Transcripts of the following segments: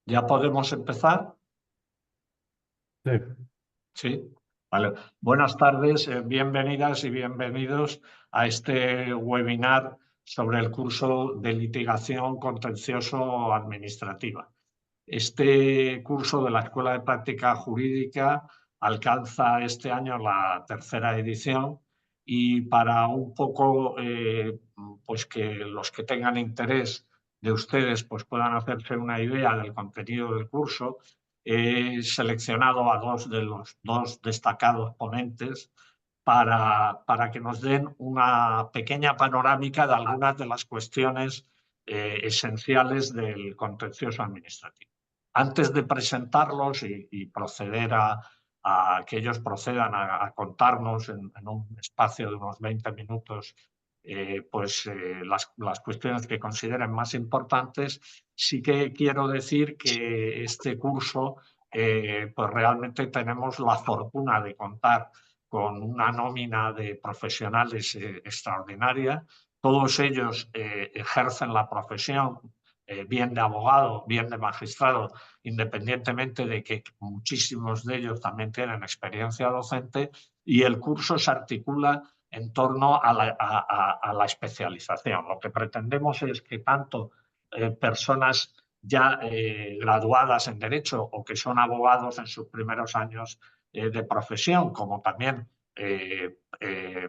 ¿Ya podemos empezar? Sí, Sí. Vale. Buenas tardes, bienvenidas y bienvenidos a este webinar sobre el curso de litigación contencioso administrativa. Este curso de la Escuela de Práctica Jurídica alcanza este año la tercera edición y para un poco pues que los que tengan interés de ustedes pues puedan hacerse una idea del contenido del curso, he seleccionado a dos de los dos destacados ponentes para que nos den una pequeña panorámica de algunas de las cuestiones esenciales del contencioso administrativo. Antes de presentarlos y proceder a que ellos procedan a contarnos en un espacio de unos 20 minutos las cuestiones que consideren más importantes, sí que quiero decir que este curso pues realmente tenemos la fortuna de contar con una nómina de profesionales extraordinaria. Todos ellos ejercen la profesión bien de abogado, bien de magistrado, independientemente de que muchísimos de ellos también tienen experiencia docente, y el curso se articula en torno a la especialización. Lo que pretendemos es que tanto personas ya graduadas en Derecho o que son abogados en sus primeros años de profesión, como también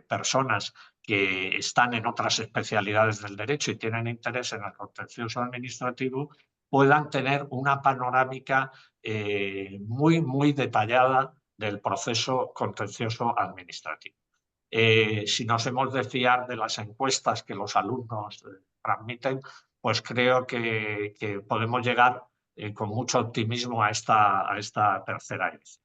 personas que están en otras especialidades del derecho y tienen interés en el contencioso administrativo, puedan tener una panorámica muy detallada del proceso contencioso administrativo. Si nos hemos de fiar de las encuestas que los alumnos transmiten, pues creo que podemos llegar con mucho optimismo a esta tercera edición.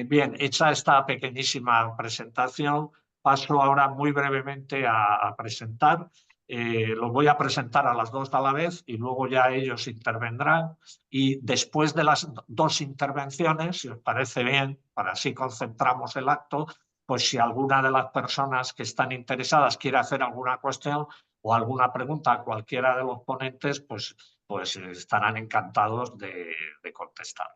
Bien, hecha esta pequeñísima presentación, paso ahora muy brevemente a presentar. Los voy a presentar a las dos a la vez y luego ya ellos intervendrán. Y después de las dos intervenciones, si os parece bien, para así concentramos el acto, pues si alguna de las personas que están interesadas quiere hacer alguna cuestión o alguna pregunta a cualquiera de los ponentes, pues estarán encantados de contestar.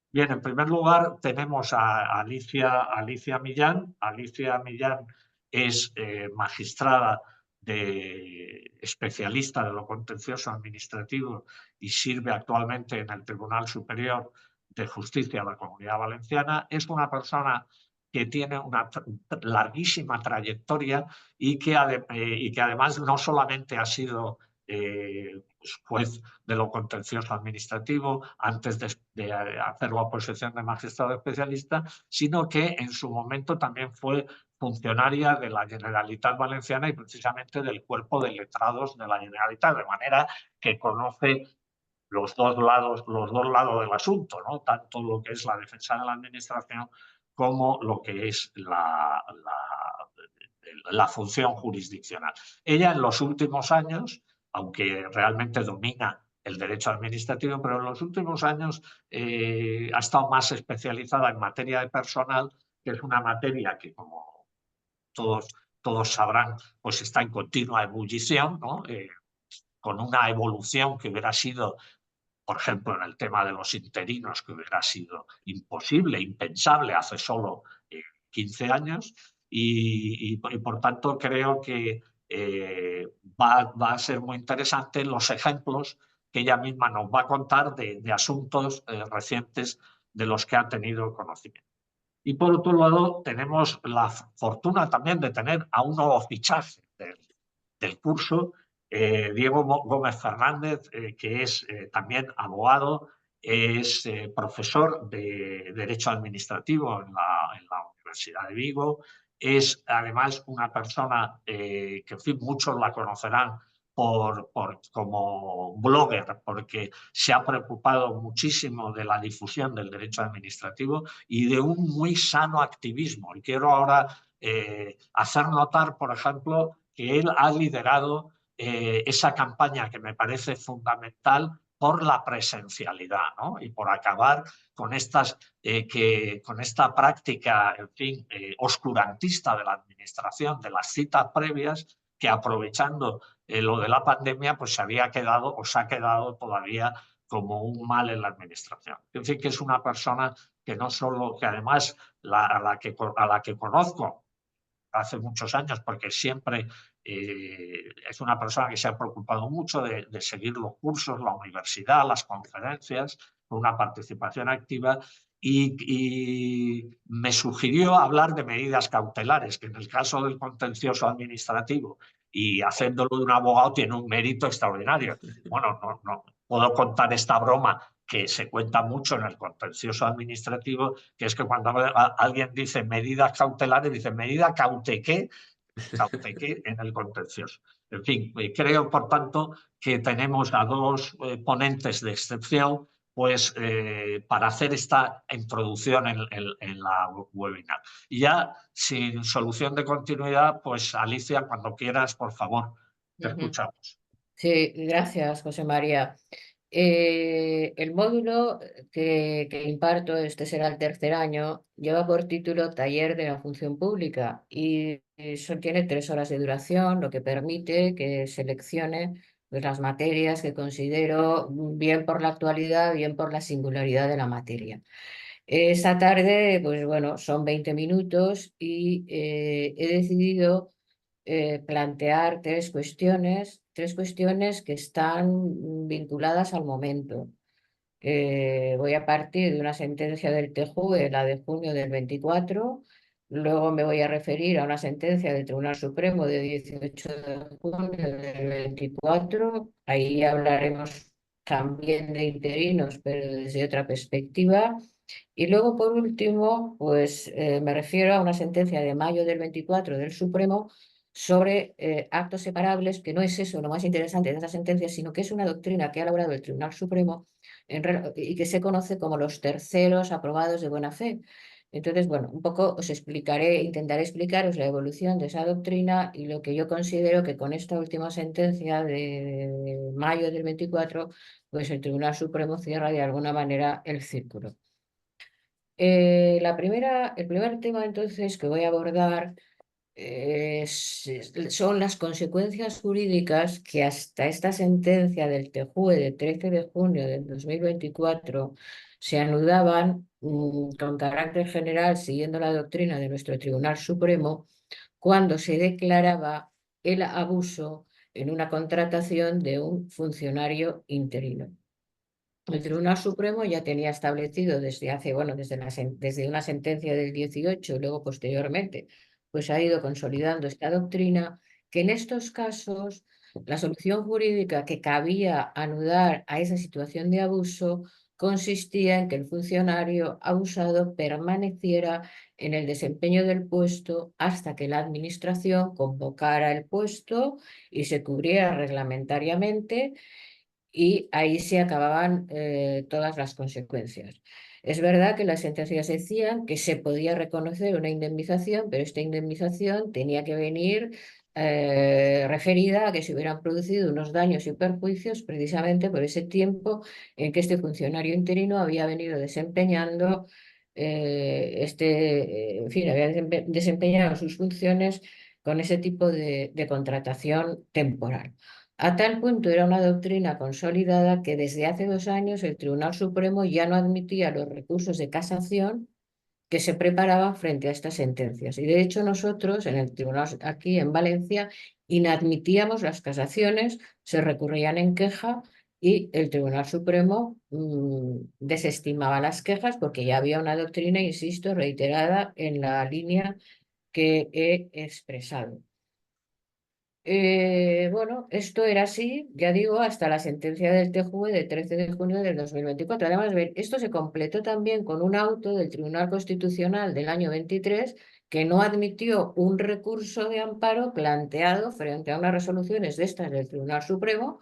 Bien, en primer lugar tenemos a Alicia Millán. Alicia Millán es magistrada especialista de lo contencioso administrativo y sirve actualmente en el Tribunal Superior de Justicia de la Comunidad Valenciana. Es una persona que tiene una larguísima trayectoria y que además no solamente ha sido juez de lo contencioso administrativo antes de hacer la oposición de magistrado especialista, sino que en su momento también fue funcionaria de la Generalitat Valenciana y precisamente del cuerpo de letrados de la Generalitat, de manera que conoce los dos lados del asunto, ¿no? Tanto lo que es la defensa de la administración como lo que es la función jurisdiccional. Ella en los últimos años, aunque realmente domina el derecho administrativo, pero en los últimos años ha estado más especializada en materia de personal, que es una materia que, como todos sabrán, pues está en continua ebullición, ¿no? Con una evolución que hubiera sido, por ejemplo, en el tema de los interinos, que hubiera sido imposible, impensable hace solo 15 años, y por tanto creo que va a ser muy interesante los ejemplos que ella misma nos va a contar de asuntos recientes de los que ha tenido conocimiento. Y por otro lado, tenemos la fortuna también de tener a un nuevo fichaje del curso, Diego Gómez Fernández, que es también abogado, es profesor de Derecho Administrativo en la Universidad de Vigo, es además una persona que, en fin, muchos la conocerán como blogger, porque se ha preocupado muchísimo de la difusión del derecho administrativo y de un muy sano activismo. Y quiero ahora hacer notar, por ejemplo, que él ha liderado esa campaña que me parece fundamental por la presencialidad, ¿no? Y por acabar con con esta práctica, en fin, oscurantista de la administración, de las citas previas, que aprovechando lo de la pandemia, pues se había quedado o se ha quedado todavía como un mal en la administración. Es decir, que es una persona que no solo, que además a la que conozco hace muchos años, porque siempre es una persona que se ha preocupado mucho de seguir los cursos, la universidad, las conferencias, con una participación activa, y me sugirió hablar de medidas cautelares, que en el caso del contencioso administrativo y haciéndolo de un abogado tiene un mérito extraordinario. Bueno, no puedo contar esta broma que se cuenta mucho en el contencioso administrativo, que es que cuando alguien dice medidas cautelares, dice medida cautequé en el contencioso. En fin, creo, por tanto, que tenemos a dos ponentes de excepción pues, para hacer esta introducción en la webinar. Y ya, sin solución de continuidad, pues Alicia, cuando quieras, por favor, te escuchamos. Sí, gracias, José María. El módulo que imparto, este será el tercer año, lleva por título Taller de la Función Pública y eso tiene 3 horas de duración, lo que permite que seleccione pues, las materias que considero bien por la actualidad, bien por la singularidad de la materia. Esta tarde, pues bueno, son 20 minutos y he decidido plantear 3 cuestiones que están vinculadas al momento. Voy a partir de una sentencia del TJUE, la de junio del 24, luego me voy a referir a una sentencia del Tribunal Supremo de 18 de junio del 24, ahí hablaremos también de interinos, pero desde otra perspectiva. Y luego, por último, pues me refiero a una sentencia de mayo del 24 del Supremo sobre actos separables, que no es eso lo más interesante de esa sentencia, sino que es una doctrina que ha elaborado el Tribunal Supremo y que se conoce como los terceros aprobados de buena fe. Entonces, bueno, un poco os explicaré, intentaré explicaros la evolución de esa doctrina y lo que yo considero que con esta última sentencia de mayo del 24, pues el Tribunal Supremo cierra de alguna manera el círculo. El primer tema entonces que voy a abordar son las consecuencias jurídicas que hasta esta sentencia del TJUE de 13 de junio del 2024 se anudaban con carácter general, siguiendo la doctrina de nuestro Tribunal Supremo, cuando se declaraba el abuso en una contratación de un funcionario interino. El Tribunal Supremo ya tenía establecido desde hace, bueno, desde una sentencia del 18 y luego posteriormente, pues ha ido consolidando esta doctrina, que en estos casos la solución jurídica que cabía anudar a esa situación de abuso consistía en que el funcionario abusado permaneciera en el desempeño del puesto hasta que la administración convocara el puesto y se cubriera reglamentariamente, y ahí se acababan todas las consecuencias. Es verdad que las sentencias decían que se podía reconocer una indemnización, pero esta indemnización tenía que venir referida a que se hubieran producido unos daños y perjuicios precisamente por ese tiempo en que este funcionario interino había venido desempeñando en fin, había desempeñado sus funciones con ese tipo de contratación temporal. A tal punto era una doctrina consolidada que desde hace 2 años el Tribunal Supremo ya no admitía los recursos de casación que se preparaban frente a estas sentencias. Y de hecho nosotros en el tribunal aquí en Valencia inadmitíamos las casaciones, se recurrían en queja y el Tribunal Supremo desestimaba las quejas porque ya había una doctrina, insisto, reiterada en la línea que he expresado. Bueno, esto era así, ya digo, hasta la sentencia del TJUE de 13 de junio del 2024. Además, esto se completó también con un auto del Tribunal Constitucional del año 23 que no admitió un recurso de amparo planteado frente a unas resoluciones de estas del Tribunal Supremo,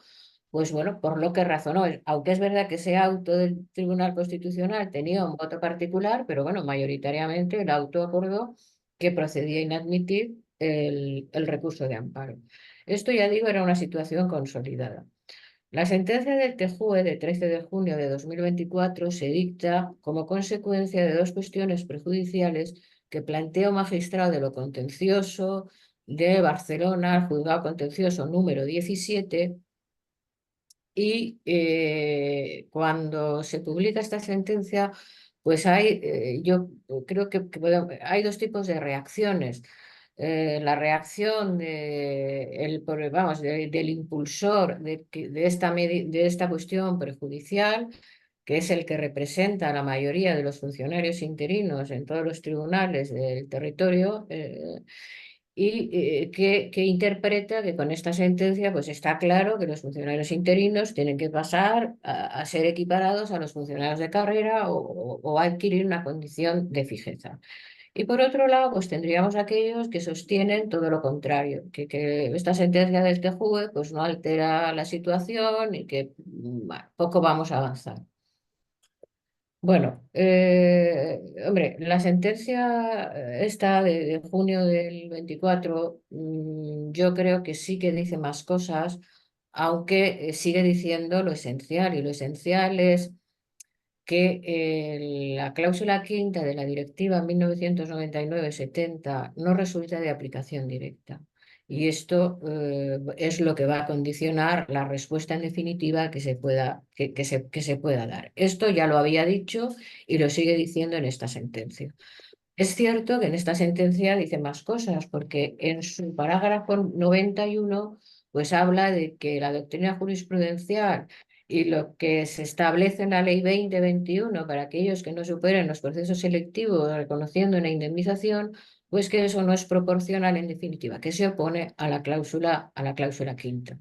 pues bueno, por lo que razonó. Aunque es verdad que ese auto del Tribunal Constitucional tenía un voto particular, pero bueno, mayoritariamente el auto acordó que procedía a inadmitir el recurso de amparo. Esto, ya digo, era una situación consolidada. La sentencia del TJUE de 13 de junio de 2024 se dicta como consecuencia de 2 cuestiones prejudiciales que plantea un magistrado de lo contencioso de Barcelona, el juzgado contencioso número 17, y cuando se publica esta sentencia, pues yo creo que hay dos tipos de reacciones. La reacción del impulsor de esta cuestión prejudicial, que es el que representa a la mayoría de los funcionarios interinos en todos los tribunales del territorio, y que interpreta que con esta sentencia pues está claro que los funcionarios interinos tienen que pasar a ser equiparados a los funcionarios de carrera o a adquirir una condición de fijeza. Y por otro lado, pues tendríamos aquellos que sostienen todo lo contrario, que esta sentencia del TJUE pues no altera la situación y que bueno, poco vamos a avanzar. Bueno, hombre, la sentencia esta de junio del 24, yo creo que sí que dice más cosas, aunque sigue diciendo lo esencial, y lo esencial es que la cláusula quinta de la Directiva 1999-70 no resulta de aplicación directa. Y esto es lo que va a condicionar la respuesta en definitiva que se pueda dar. Esto ya lo había dicho y lo sigue diciendo en esta sentencia. Es cierto que en esta sentencia dice más cosas, porque en su parágrafo 91 pues habla de que la doctrina jurisprudencial y lo que se establece en la Ley 2021 para aquellos que no superen los procesos selectivos reconociendo una indemnización, pues que eso no es proporcional en definitiva, que se opone a la cláusula quinta.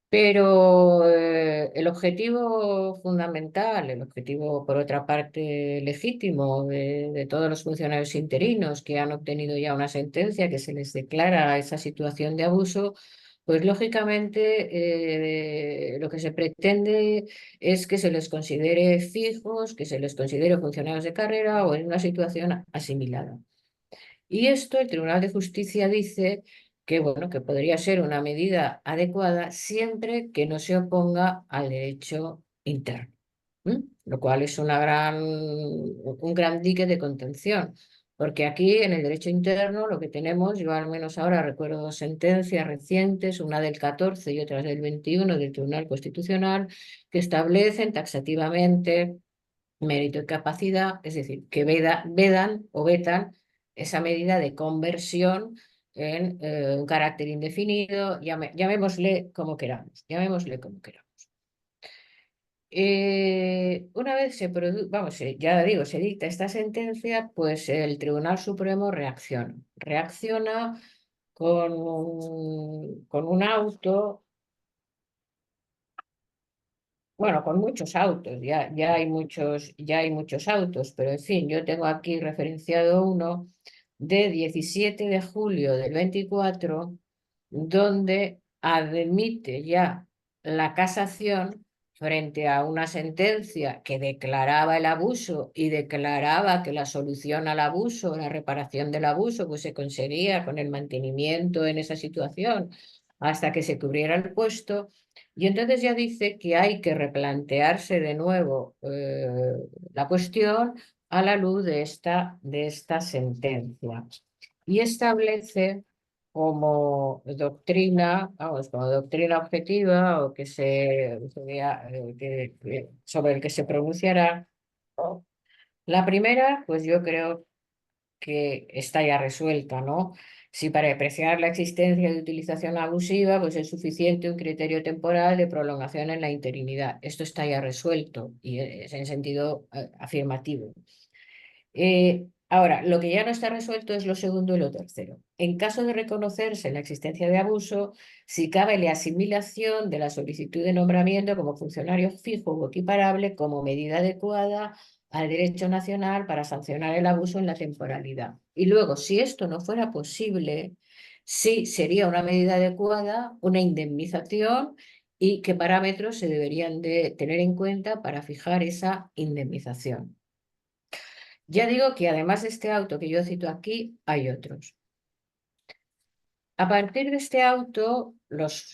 Pero el objetivo fundamental, el objetivo por otra parte legítimo de todos los funcionarios interinos que han obtenido ya una sentencia que se les declara esa situación de abuso, pues lógicamente lo que se pretende es que se les considere fijos, que se les considere funcionarios de carrera o en una situación asimilada. Y esto el Tribunal de Justicia dice que, bueno, que podría ser una medida adecuada siempre que no se oponga al derecho interno, lo cual es un gran dique de contención. Porque aquí en el derecho interno lo que tenemos, yo al menos ahora recuerdo dos sentencias recientes, una del 14 y otra del 21 del Tribunal Constitucional, que establecen taxativamente mérito y capacidad, es decir, que vedan o vetan esa medida de conversión en un carácter indefinido, llamémosle como queramos, llamémosle como queramos. Una vez ya digo, se dicta esta sentencia, pues el Tribunal Supremo reacciona con un auto. Bueno, con muchos autos, ya hay muchos autos, pero en fin, yo tengo aquí referenciado uno de 17 de julio del 24, donde admite ya la casación frente a una sentencia que declaraba el abuso y declaraba que la solución al abuso, la reparación del abuso, pues se conseguía con el mantenimiento en esa situación hasta que se cubriera el puesto. Y entonces ya dice que hay que replantearse de nuevo la cuestión a la luz de esta sentencia. Y establece como doctrina, como doctrina objetiva o sobre el que se pronunciará. La primera, pues yo creo que está ya resuelta, ¿no? Si para apreciar la existencia de utilización abusiva, pues es suficiente un criterio temporal de prolongación en la interinidad. Esto está ya resuelto y es en sentido afirmativo. Ahora, lo que ya no está resuelto es lo segundo y lo tercero. En caso de reconocerse la existencia de abuso, si cabe la asimilación de la solicitud de nombramiento como funcionario fijo o equiparable como medida adecuada al derecho nacional para sancionar el abuso en la temporalidad. Y luego, si esto no fuera posible, sí sería una medida adecuada, una indemnización y qué parámetros se deberían de tener en cuenta para fijar esa indemnización. Ya digo que además de este auto que yo cito aquí, hay otros. A partir de este auto, los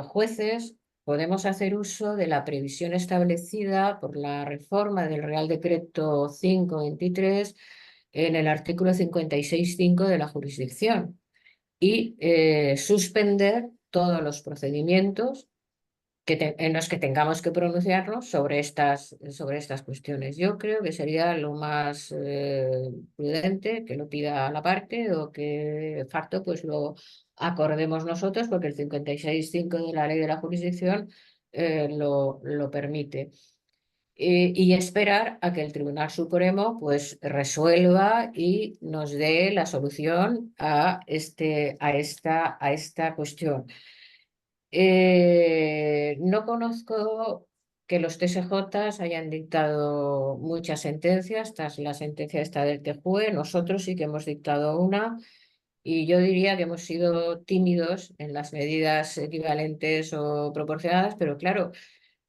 jueces podemos hacer uso de la previsión establecida por la reforma del Real Decreto 523 en el artículo 56.5 de la jurisdicción y suspender todos los procedimientos en los que tengamos que pronunciarnos sobre estas cuestiones. Yo creo que sería lo más prudente que lo pida la parte o que de facto pues lo acordemos nosotros, porque el 56.5 de la ley de la jurisdicción lo permite. Y esperar a que el Tribunal Supremo pues resuelva y nos dé la solución a esta cuestión. No conozco que los TSJ hayan dictado muchas sentencias, tras la sentencia esta del TJUE. Nosotros sí que hemos dictado una, y yo diría que hemos sido tímidos en las medidas equivalentes o proporcionadas, pero claro,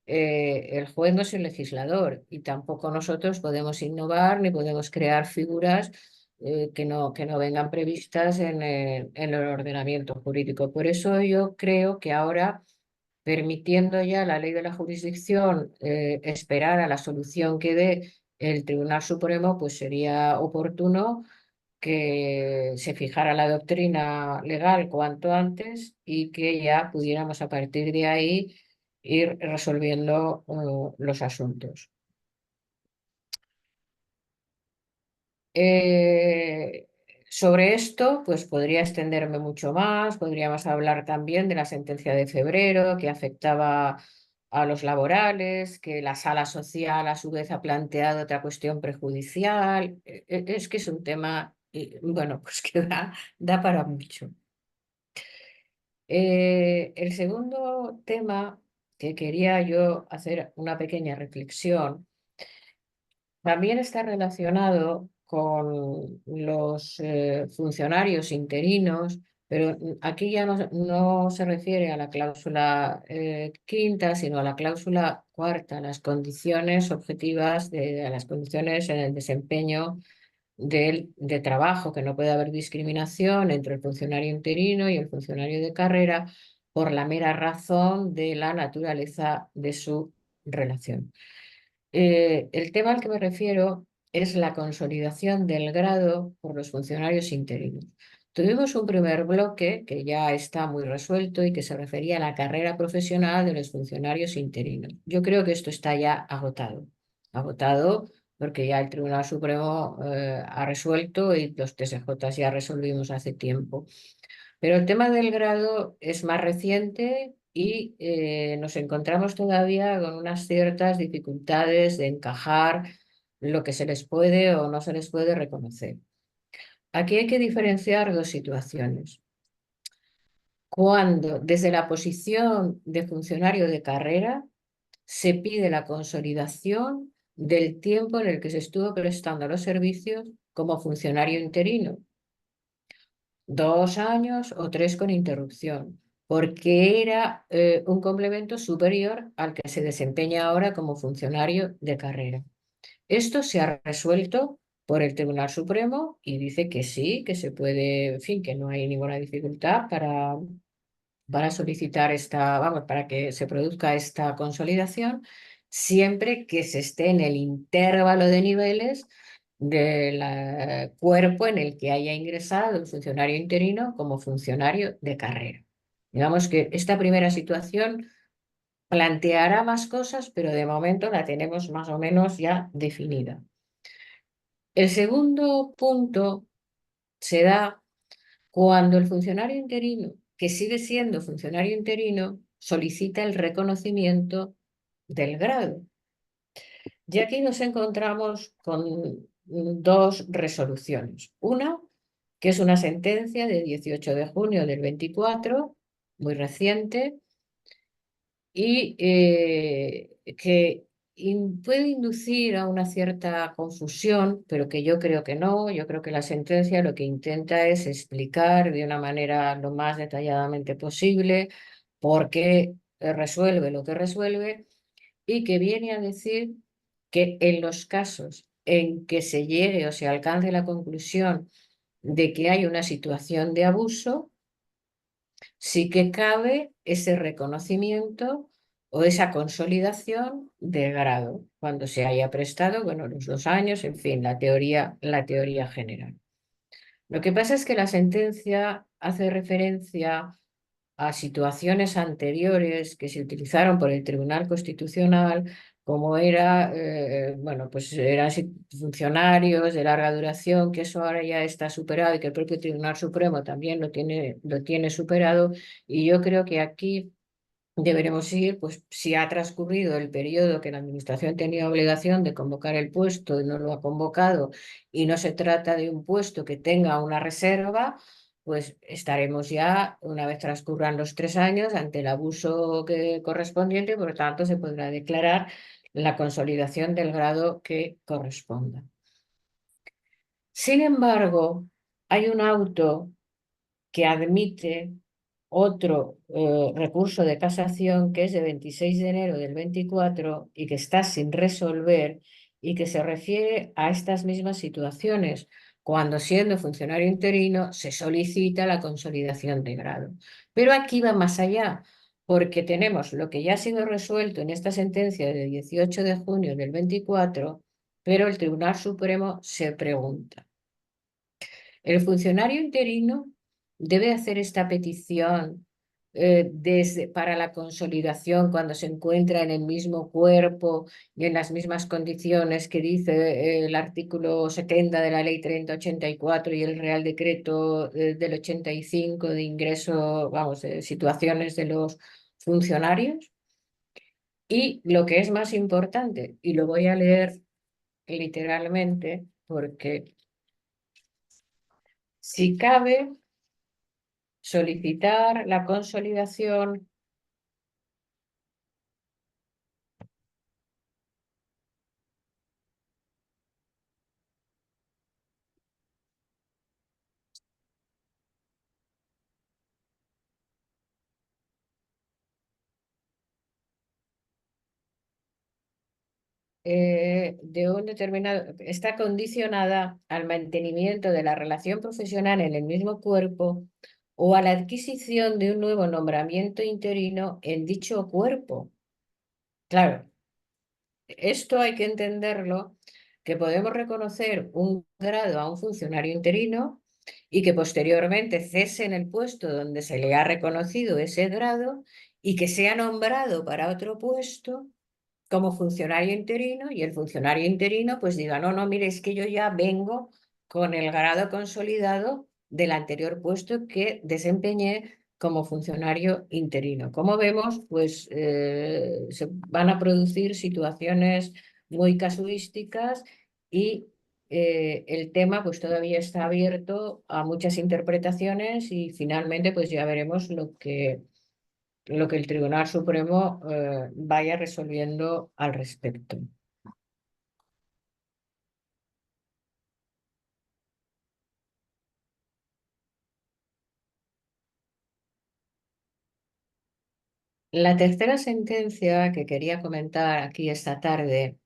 el juez no es el legislador y tampoco nosotros podemos innovar ni podemos crear figuras que no vengan previstas en el ordenamiento jurídico. Por eso yo creo que ahora, permitiendo ya la ley de la jurisdicción esperar a la solución que dé el Tribunal Supremo, pues sería oportuno que se fijara la doctrina legal cuanto antes y que ya pudiéramos a partir de ahí ir resolviendo los asuntos. Eh, Sobre esto, pues podría extenderme mucho más, podríamos hablar también de la sentencia de febrero que afectaba a los laborales, que la sala social a su vez ha planteado otra cuestión prejudicial. Es que es un tema, bueno, pues que da para mucho. El segundo tema que quería yo hacer una pequeña reflexión también está relacionado con los funcionarios interinos, pero aquí ya no se refiere a la cláusula quinta, sino a la cláusula cuarta, las condiciones objetivas, a las condiciones en el desempeño de trabajo, que no puede haber discriminación entre el funcionario interino y el funcionario de carrera por la mera razón de la naturaleza de su relación. El tema al que me refiero es la consolidación del grado por los funcionarios interinos. Tuvimos un primer bloque que ya está muy resuelto y que se refería a la carrera profesional de los funcionarios interinos. Yo creo que esto está ya agotado. Agotado porque ya el Tribunal Supremo ha resuelto y los TSJ ya resolvimos hace tiempo. Pero el tema del grado es más reciente y nos encontramos todavía con unas ciertas dificultades de encajar lo que se les puede o no se les puede reconocer. Aquí hay que diferenciar dos situaciones. Cuando desde la posición de funcionario de carrera se pide la consolidación del tiempo en el que se estuvo prestando los servicios como funcionario interino, 2 años o 3 con interrupción, porque era un complemento superior al que se desempeña ahora como funcionario de carrera. Esto se ha resuelto por el Tribunal Supremo y dice que sí, que se puede, en fin, que no hay ninguna dificultad para solicitar para que se produzca esta consolidación, siempre que se esté en el intervalo de niveles del cuerpo en el que haya ingresado el funcionario interino como funcionario de carrera. Digamos que esta primera situación planteará más cosas, pero de momento la tenemos más o menos ya definida. El segundo punto se da cuando el funcionario interino, que sigue siendo funcionario interino, solicita el reconocimiento del grado. Y aquí nos encontramos con dos resoluciones. Una, que es una sentencia de 18 de junio del 24, muy reciente, y que puede inducir a una cierta confusión, pero que yo creo que no. Yo creo que la sentencia lo que intenta es explicar de una manera lo más detalladamente posible por qué resuelve lo que resuelve y que viene a decir que en los casos en que se llegue o se alcance la conclusión de que hay una situación de abuso, sí que cabe ese reconocimiento o esa consolidación de grado cuando se haya prestado, bueno, los 2 años, en fin, la teoría general. Lo que pasa es que la sentencia hace referencia a situaciones anteriores que se utilizaron por el Tribunal Constitucional, como era, bueno, pues eran funcionarios de larga duración, que eso ahora ya está superado y que el propio Tribunal Supremo también lo tiene superado. Y yo creo que aquí deberemos ir, pues si ha transcurrido el periodo que la Administración tenía obligación de convocar el puesto y no lo ha convocado, y no se trata de un puesto que tenga una reserva, pues estaremos ya, una vez transcurran los 3 años, ante el abuso correspondiente, y por lo tanto se podrá declarar la consolidación del grado que corresponda. Sin embargo, hay un auto que admite otro recurso de casación que es de 26 de enero del 24 y que está sin resolver y que se refiere a estas mismas situaciones, cuando siendo funcionario interino se solicita la consolidación de grado. Pero aquí va más allá, porque tenemos lo que ya ha sido resuelto en esta sentencia del 18 de junio del 24, pero el Tribunal Supremo se pregunta: ¿el funcionario interino debe hacer esta petición para la consolidación cuando se encuentra en el mismo cuerpo y en las mismas condiciones que dice el artículo 70 de la Ley 3084 y el Real Decreto del 85 de ingreso, vamos, de situaciones de los funcionarios? Y lo que es más importante, y lo voy a leer literalmente porque si cabe solicitar la consolidación de un determinado, está condicionada al mantenimiento de la relación profesional en el mismo cuerpo o a la adquisición de un nuevo nombramiento interino en dicho cuerpo. Claro, esto hay que entenderlo, que podemos reconocer un grado a un funcionario interino y que posteriormente cese en el puesto donde se le ha reconocido ese grado y que sea nombrado para otro puesto como funcionario interino, y el funcionario interino pues diga: no, no, mire, es que yo ya vengo con el grado consolidado del anterior puesto que desempeñé como funcionario interino. Como vemos, pues se van a producir situaciones muy casuísticas y el tema pues todavía está abierto a muchas interpretaciones, y finalmente pues ya veremos lo que el Tribunal Supremo vaya resolviendo al respecto. La tercera sentencia que quería comentar aquí esta tarde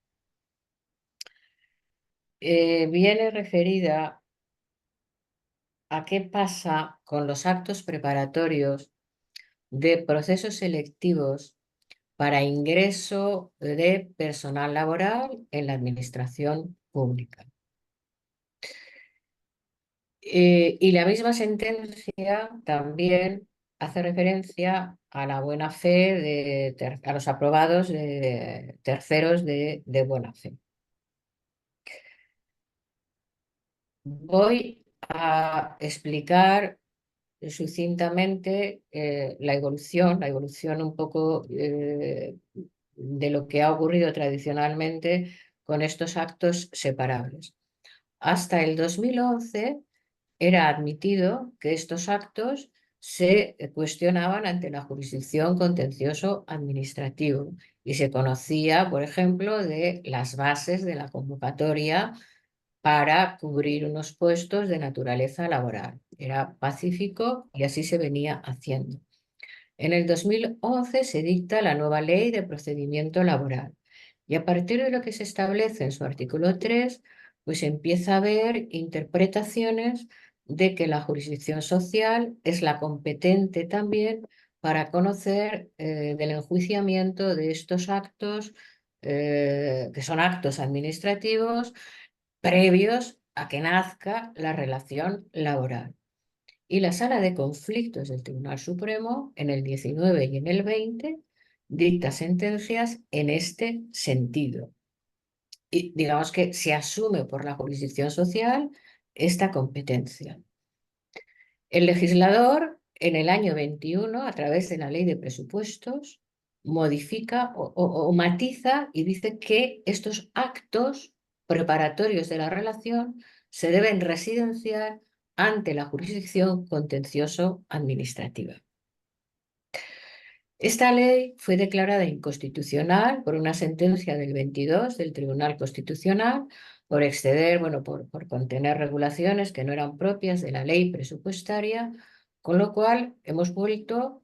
viene referida a qué pasa con los actos preparatorios de procesos selectivos para ingreso de personal laboral en la administración pública. Y la misma sentencia también hace referencia a la buena fe, a los aprobados de terceros de buena fe. Voy a explicar sucintamente la evolución un poco de lo que ha ocurrido tradicionalmente con estos actos separables. Hasta el 2011 era admitido que estos actos se cuestionaban ante la jurisdicción contencioso administrativo y se conocía, por ejemplo, de las bases de la convocatoria para cubrir unos puestos de naturaleza laboral. Era pacífico y así se venía haciendo. En el 2011 se dicta la nueva Ley de Procedimiento Laboral, y a partir de lo que se establece en su artículo 3, pues empieza a haber interpretaciones de que la jurisdicción social es la competente también para conocer del enjuiciamiento de estos actos, que son actos administrativos previos a que nazca la relación laboral. Y la Sala de Conflictos del Tribunal Supremo, en el 19 y en el 20, dicta sentencias en este sentido. Y digamos que se asume por la jurisdicción social esta competencia. El legislador, en el año 21, a través de la Ley de Presupuestos, modifica o matiza y dice que estos actos preparatorios de la relación se deben residenciar ante la jurisdicción contencioso-administrativa. Esta ley fue declarada inconstitucional por una sentencia del 22 del Tribunal Constitucional por exceder, bueno, por contener regulaciones que no eran propias de la ley presupuestaria, con lo cual hemos vuelto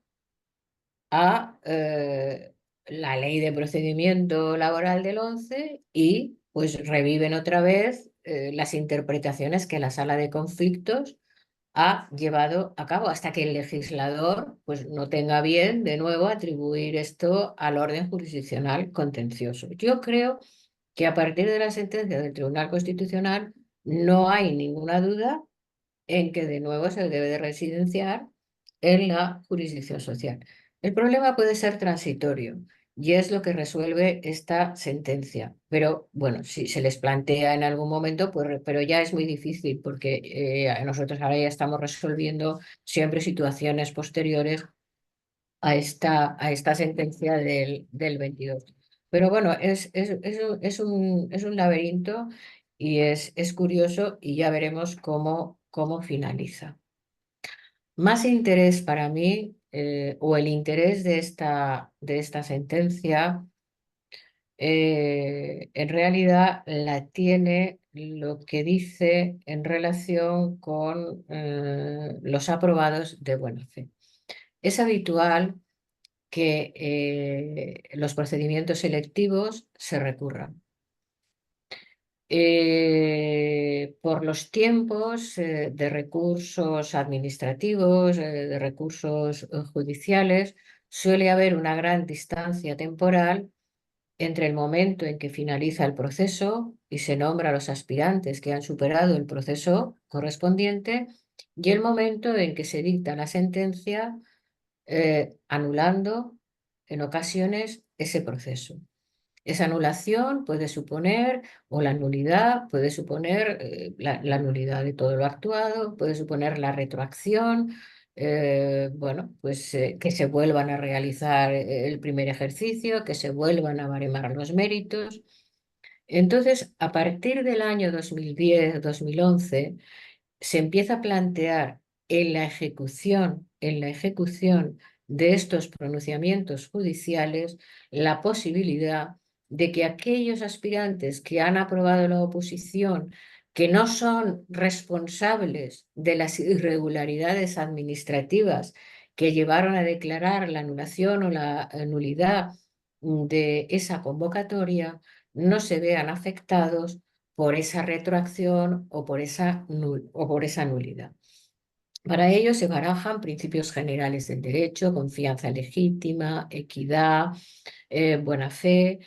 a la ley de procedimiento laboral del 11 y pues reviven otra vez las interpretaciones que la sala de conflictos ha llevado a cabo hasta que el legislador pues, no tenga bien de nuevo atribuir esto al orden jurisdiccional contencioso. Yo creo que a partir de la sentencia del Tribunal Constitucional no hay ninguna duda en que de nuevo se debe de residenciar en la jurisdicción social. El problema puede ser transitorio y es lo que resuelve esta sentencia. Pero bueno, si se les plantea en algún momento, pues, pero ya es muy difícil porque nosotros ahora ya estamos resolviendo siempre situaciones posteriores a esta sentencia del 22. Pero bueno, es un laberinto y es curioso y ya veremos cómo finaliza. Más interés para mí, o el interés de esta sentencia, en realidad la tiene lo que dice en relación con los aprobados de buena fe. Es habitual que los procedimientos selectivos se recurran. Por los tiempos de recursos administrativos, de recursos judiciales, suele haber una gran distancia temporal entre el momento en que finaliza el proceso y se nombra a los aspirantes que han superado el proceso correspondiente y el momento en que se dicta la sentencia, anulando en ocasiones ese proceso. Esa anulación puede suponer, o la nulidad puede suponer la nulidad de todo lo actuado, puede suponer la retroacción, bueno, pues que se vuelvan a realizar el primer ejercicio, que se vuelvan a baremar los méritos. Entonces, a partir del año 2010-2011, se empieza a plantear en la ejecución de estos pronunciamientos judiciales la posibilidad de que aquellos aspirantes que han aprobado la oposición, que no son responsables de las irregularidades administrativas que llevaron a declarar la anulación o la nulidad de esa convocatoria, no se vean afectados por esa retroacción o por esa nulidad. Para ello se barajan principios generales del derecho, confianza legítima, equidad, buena fe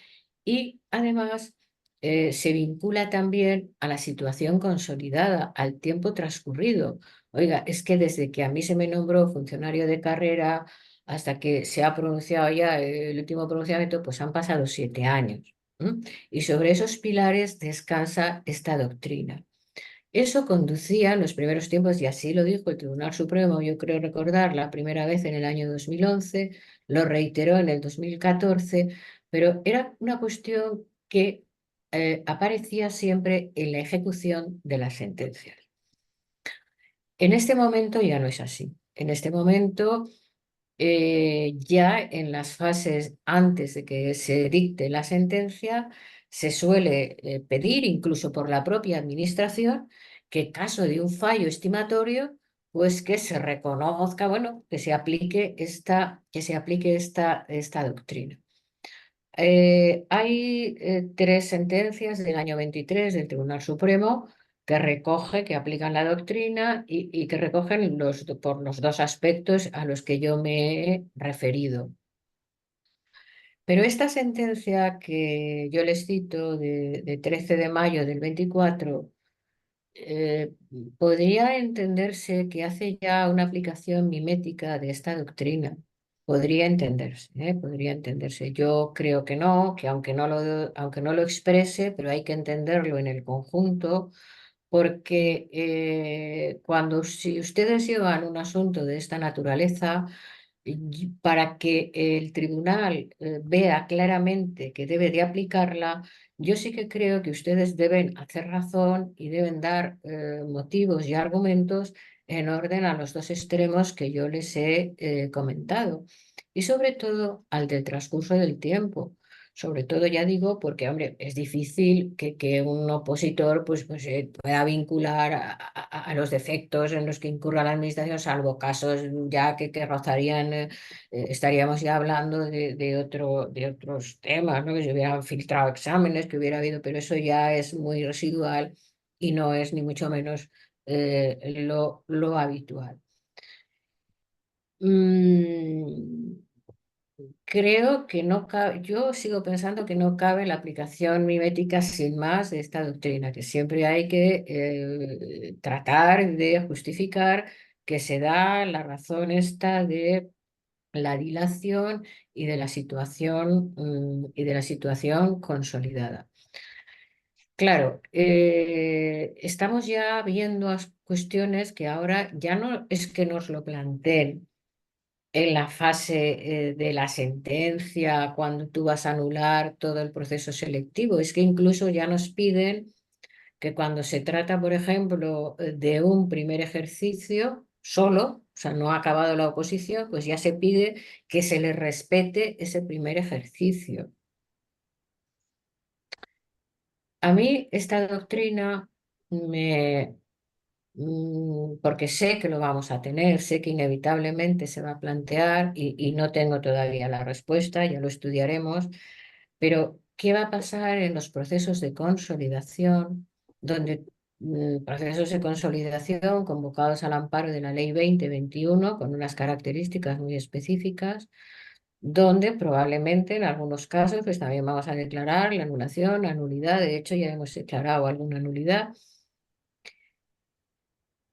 y además se vincula también a la situación consolidada, al tiempo transcurrido. Oiga, es que desde que a mí se me nombró funcionario de carrera hasta que se ha pronunciado ya el último pronunciamiento, pues han pasado 7 años. Y sobre esos pilares descansa esta doctrina. Eso conducía en los primeros tiempos, y así lo dijo el Tribunal Supremo, yo creo recordar, la primera vez en el año 2011, lo reiteró en el 2014, pero era una cuestión que aparecía siempre en la ejecución de las sentencias. En este momento ya no es así. En este momento, ya en las fases antes de que se dicte la sentencia, se suele pedir, incluso por la propia administración, que en caso de un fallo estimatorio, pues que se reconozca, bueno, que se aplique esta doctrina. Hay 3 sentencias del año 23 del Tribunal Supremo que aplican la doctrina y que recogen por los 2 aspectos a los que yo me he referido. Pero esta sentencia que yo les cito de 13 de mayo del 24, podría entenderse que hace ya una aplicación mimética de esta doctrina. Podría entenderse, ¿eh? Podría entenderse. Yo creo que no, que aunque no lo exprese, pero hay que entenderlo en el conjunto, porque si ustedes llevan un asunto de esta naturaleza, y para que el tribunal vea claramente que debe de aplicarla, yo sí que creo que ustedes deben hacer razón y deben dar motivos y argumentos en orden a los dos extremos que yo les he comentado. Y sobre todo al del transcurso del tiempo. Sobre todo, ya digo, porque, hombre, es difícil que un opositor pueda vincular a los defectos en los que incurra la administración, salvo casos ya que rozarían, estaríamos ya hablando de otros temas, ¿no? Que se hubieran filtrado exámenes, que hubiera habido, pero eso ya es muy residual y no es ni mucho menos lo habitual. Mm, Creo que no cabe, yo sigo pensando que no cabe la aplicación mimética sin más de esta doctrina, que siempre hay que tratar de justificar que se da la razón esta de la dilación y de la situación consolidada. Claro, estamos ya viendo cuestiones que ahora ya no es que nos lo planteen en la fase de la sentencia, cuando tú vas a anular todo el proceso selectivo. Es que incluso ya nos piden que cuando se trata, por ejemplo, de un primer ejercicio solo, o sea, no ha acabado la oposición, pues ya se pide que se le respete ese primer ejercicio. A mí esta doctrina me, porque sé que lo vamos a tener, sé que inevitablemente se va a plantear y no tengo todavía la respuesta, ya lo estudiaremos, pero ¿qué va a pasar en los procesos de consolidación, donde procesos de consolidación convocados al amparo de la Ley 2021 con unas características muy específicas, donde probablemente en algunos casos pues también vamos a declarar la anulación, la nulidad, de hecho ya hemos declarado alguna nulidad?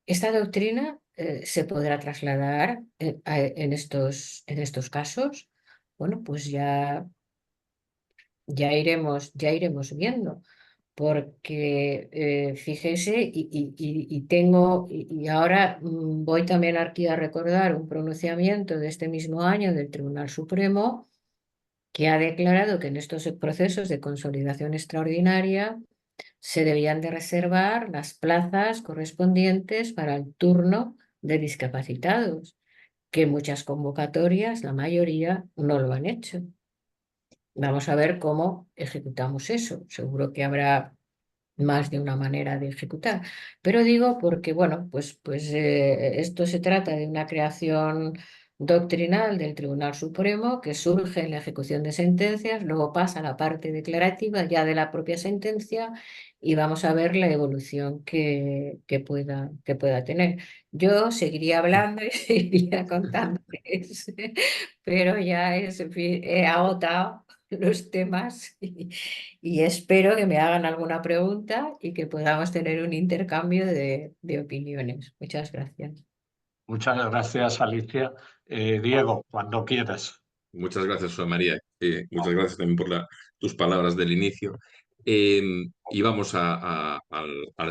Esta doctrina se podrá trasladar en estos casos. Bueno, pues ya iremos viendo, porque fíjese, y ahora voy también aquí a recordar un pronunciamiento de este mismo año del Tribunal Supremo, que ha declarado que en estos procesos de consolidación extraordinaria se debían de reservar las plazas correspondientes para el turno de discapacitados, que muchas convocatorias, la mayoría, no lo han hecho. Vamos a ver cómo ejecutamos eso. Seguro que habrá más de una manera de ejecutar. Pero digo porque, bueno, esto se trata de una creación doctrinal del Tribunal Supremo que surge en la ejecución de sentencias, luego pasa a la parte declarativa ya de la propia sentencia y vamos a ver la evolución que pueda tener. Yo seguiría hablando y seguiría contándoles, pero ya en fin, he agotado los temas y espero que me hagan alguna pregunta y que podamos tener un intercambio de opiniones. Muchas gracias. Muchas gracias, Alicia. Diego, cuando quieras. Muchas gracias, José María. Muchas gracias también por tus palabras del inicio. Y vamos al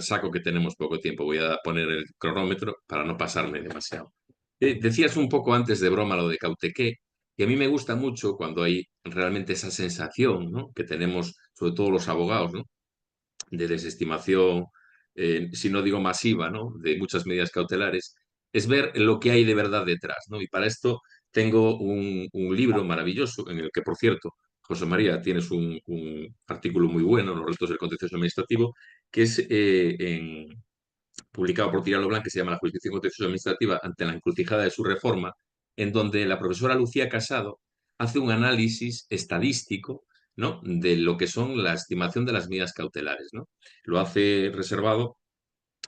saco, que tenemos poco tiempo. Voy a poner el cronómetro para no pasarme demasiado. Decías un poco antes de broma lo de Cautequé, y a mí me gusta mucho cuando hay realmente esa sensación, ¿no?, que tenemos, sobre todo los abogados, ¿no?, de desestimación, si no digo masiva, ¿no?, de muchas medidas cautelares, es ver lo que hay de verdad detrás, ¿no? Y para esto tengo un libro maravilloso en el que, por cierto, José María, tienes un artículo muy bueno, Los retos del contencioso administrativo, que es publicado por Tiralo Blanc, que se llama La jurisdicción contencioso administrativa ante la encrucijada de su reforma, en donde la profesora Lucía Casado hace un análisis estadístico, ¿no?, de lo que son la estimación de las medidas cautelares, ¿no? Lo hace reservado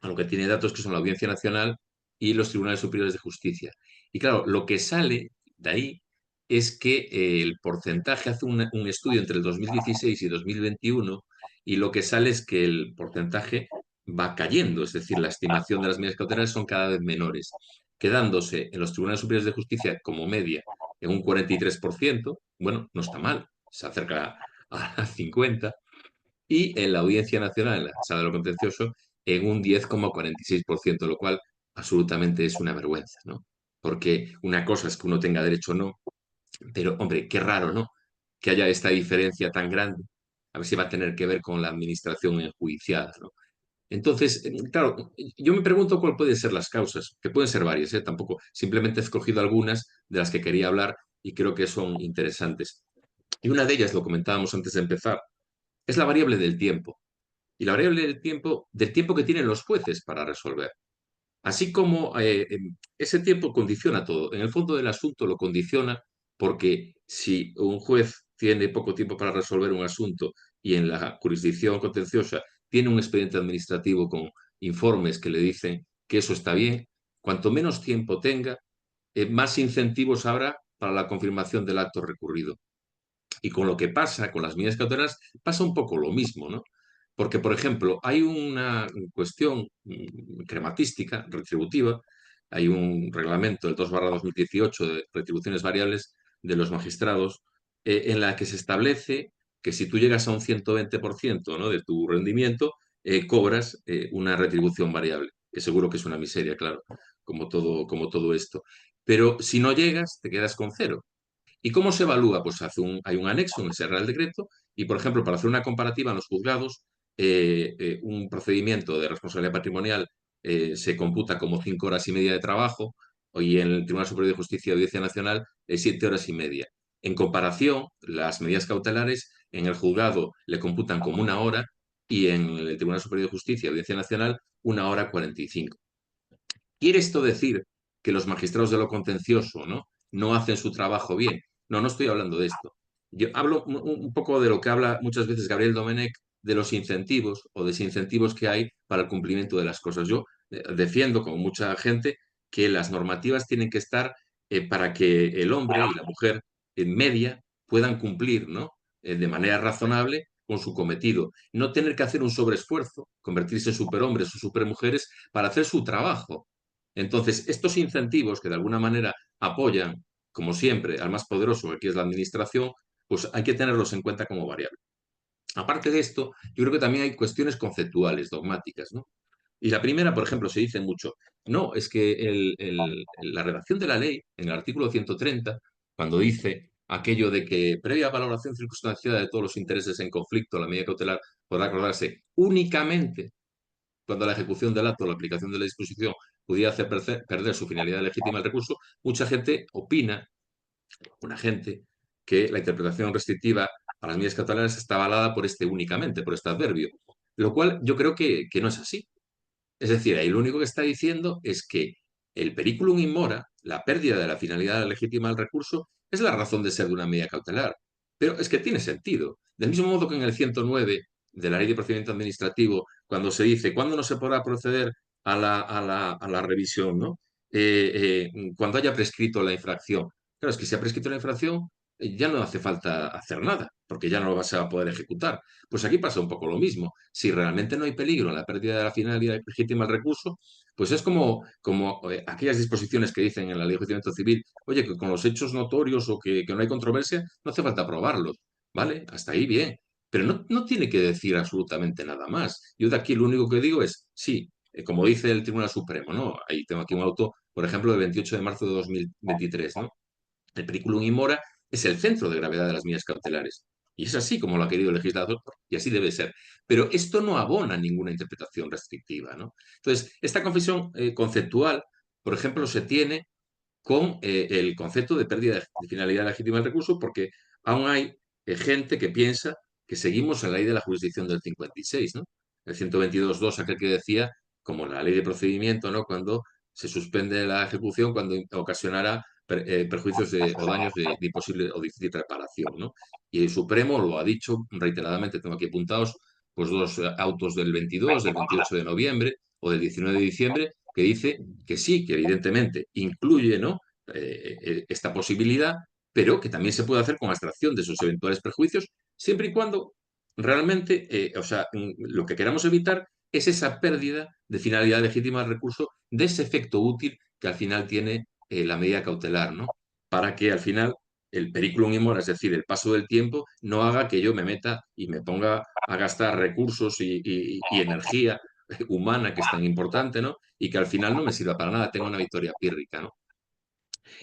a lo que tiene datos, que son la Audiencia Nacional y los Tribunales Superiores de Justicia. Y claro, lo que sale de ahí es que el porcentaje, hace un estudio entre el 2016 y 2021, y lo que sale es que el porcentaje va cayendo, es decir, la estimación de las medidas cautelares son cada vez menores, quedándose en los tribunales superiores de justicia como media en un 43%, bueno, no está mal, se acerca a 50%, y en la Audiencia Nacional, en la Sala de lo Contencioso, en un 10,46%, lo cual absolutamente es una vergüenza, ¿no? Porque una cosa es que uno tenga derecho o no, pero, hombre, qué raro, ¿no? Que haya esta diferencia tan grande. A ver si va a tener que ver con la administración enjuiciada, ¿no? Entonces, claro, yo me pregunto cuál pueden ser las causas, que pueden ser varias, ¿eh? Tampoco, simplemente he escogido algunas de las que quería hablar y creo que son interesantes. Y una de ellas, lo comentábamos antes de empezar, es la variable del tiempo. Y la variable del tiempo que tienen los jueces para resolver. Así como ese tiempo condiciona todo. En el fondo del asunto lo condiciona porque si un juez tiene poco tiempo para resolver un asunto y en la jurisdicción contenciosa tiene un expediente administrativo con informes que le dicen que eso está bien, cuanto menos tiempo tenga, más incentivos habrá para la confirmación del acto recurrido. Y con lo que pasa, con las medidas cautelares, pasa un poco lo mismo, ¿no? Porque, por ejemplo, hay una cuestión crematística, retributiva, hay un reglamento, el 2/2018, de retribuciones variables de los magistrados, en la que se establece que si tú llegas a un 120%, ¿no?, de tu rendimiento, cobras una retribución variable, que seguro que es una miseria, claro, como todo esto. Pero si no llegas, te quedas con cero. ¿Y cómo se evalúa? Pues hay un anexo en ese Real Decreto y, por ejemplo, para hacer una comparativa en los juzgados, un procedimiento de responsabilidad patrimonial se computa como 5 horas y media de trabajo y en el Tribunal Superior de Justicia y Audiencia Nacional 7 horas y media. En comparación, las medidas cautelares en el juzgado le computan como 1 hora y en el Tribunal Superior de Justicia y Audiencia Nacional 1 hora 45. ¿Quiere esto decir que los magistrados de lo contencioso, no hacen su trabajo bien? No, no estoy hablando de esto. Yo hablo un poco de lo que habla muchas veces Gabriel Domenech, de los incentivos o desincentivos que hay para el cumplimiento de las cosas. Yo defiendo, como mucha gente, que las normativas tienen que estar para que el hombre y la mujer en media puedan cumplir, ¿no?, de manera razonable con su cometido. No tener que hacer un sobreesfuerzo, convertirse en superhombres o supermujeres para hacer su trabajo. Entonces, estos incentivos que de alguna manera apoyan, como siempre, al más poderoso, que aquí es la administración, pues hay que tenerlos en cuenta como variable. Aparte de esto, yo creo que también hay cuestiones conceptuales, dogmáticas, ¿no? Y la primera, por ejemplo, se dice mucho, no, es que la redacción de la ley, en el artículo 130, cuando dice aquello de que previa valoración circunstanciada de todos los intereses en conflicto, la medida cautelar podrá acordarse únicamente cuando la ejecución del acto o la aplicación de la disposición pudiera hacer perder su finalidad legítima el recurso, mucha gente opina, una gente, que la interpretación restrictiva a las medidas cautelares está avalada por este únicamente, por este adverbio, lo cual yo creo que no es así. Es decir, ahí lo único que está diciendo es que el periculum in mora, la pérdida de la finalidad legítima del recurso, es la razón de ser de una medida cautelar. Pero es que tiene sentido. Del mismo modo que en el 109 de la Ley de Procedimiento Administrativo, cuando se dice cuándo no se podrá proceder a la revisión, ¿no? Cuando haya prescrito la infracción. Claro, es que si ha prescrito la infracción, ya no hace falta hacer nada, porque ya no lo se va a poder ejecutar. Pues aquí pasa un poco lo mismo. Si realmente no hay peligro en la pérdida de la finalidad legítima del recurso, pues es como aquellas disposiciones que dicen en la Ley de Enjuiciamiento Civil, oye, que con los hechos notorios o que no hay controversia, no hace falta probarlos, ¿vale? Hasta ahí bien. Pero no tiene que decir absolutamente nada más. Yo de aquí lo único que digo es, sí, como dice el Tribunal Supremo, ¿no? Ahí tengo aquí un auto, por ejemplo, del 28 de marzo de 2023, ¿no? El periculum in mora es el centro de gravedad de las medidas cautelares. Y es así como lo ha querido el legislador, y así debe ser. Pero esto no abona ninguna interpretación restrictiva, ¿no? Entonces, esta confesión conceptual, por ejemplo, se tiene con el concepto de pérdida de finalidad legítima del recurso, porque aún hay gente que piensa que seguimos en la ley de la jurisdicción del 56, ¿no? El 122.2, aquel que decía, como la ley de procedimiento, ¿no?, cuando se suspende la ejecución, cuando ocasionará perjuicios o daños de imposible o difícil reparación, ¿no? Y el Supremo lo ha dicho reiteradamente, tengo aquí apuntados pues dos autos del 22, del 28 de noviembre o del 19 de diciembre, que dice que sí, que evidentemente incluye, ¿no?, esta posibilidad, pero que también se puede hacer con abstracción de esos eventuales perjuicios, siempre y cuando realmente, o sea, lo que queramos evitar es esa pérdida de finalidad legítima del recurso, de ese efecto útil que al final tiene la medida cautelar, ¿no? Para que al final el periculum in mora, es decir, el paso del tiempo, no haga que yo me meta y me ponga a gastar recursos y energía humana, que es tan importante, ¿no? Y que al final no me sirva para nada, tenga una victoria pírrica, ¿no?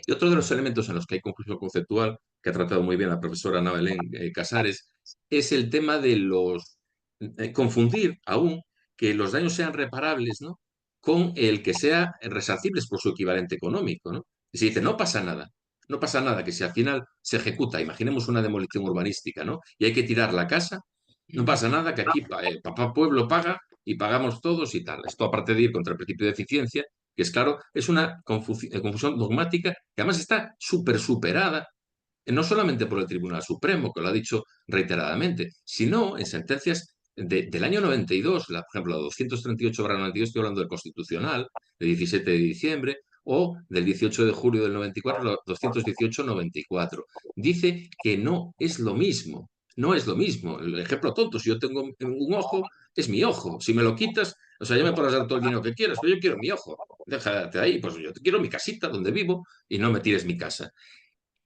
Y otro de los elementos en los que hay confusión conceptual, que ha tratado muy bien la profesora Ana Belén Casares, es el tema de confundir aún que los daños sean reparables, ¿no? Con el que sean resarcibles por su equivalente económico, ¿no? Y se dice, no pasa nada, no pasa nada, que si al final se ejecuta, imaginemos una demolición urbanística, ¿no? Y hay que tirar la casa, no pasa nada, que aquí papá pueblo paga y pagamos todos y tal. Esto, aparte de ir contra el principio de eficiencia, que es claro, es una confusión dogmática que además está súper superada, no solamente por el Tribunal Supremo, que lo ha dicho reiteradamente, sino en sentencias del año 92, por ejemplo, la 238/92, estoy hablando del Constitucional, de 17 de diciembre, o del 18 de julio del 94, la 218/94. Dice que no es lo mismo, no es lo mismo. El ejemplo tonto, si yo tengo un ojo, es mi ojo. Si me lo quitas, o sea, ya me podrás dar todo el dinero que quieras, pero yo quiero mi ojo. Déjate ahí, pues yo quiero mi casita donde vivo y no me tires mi casa.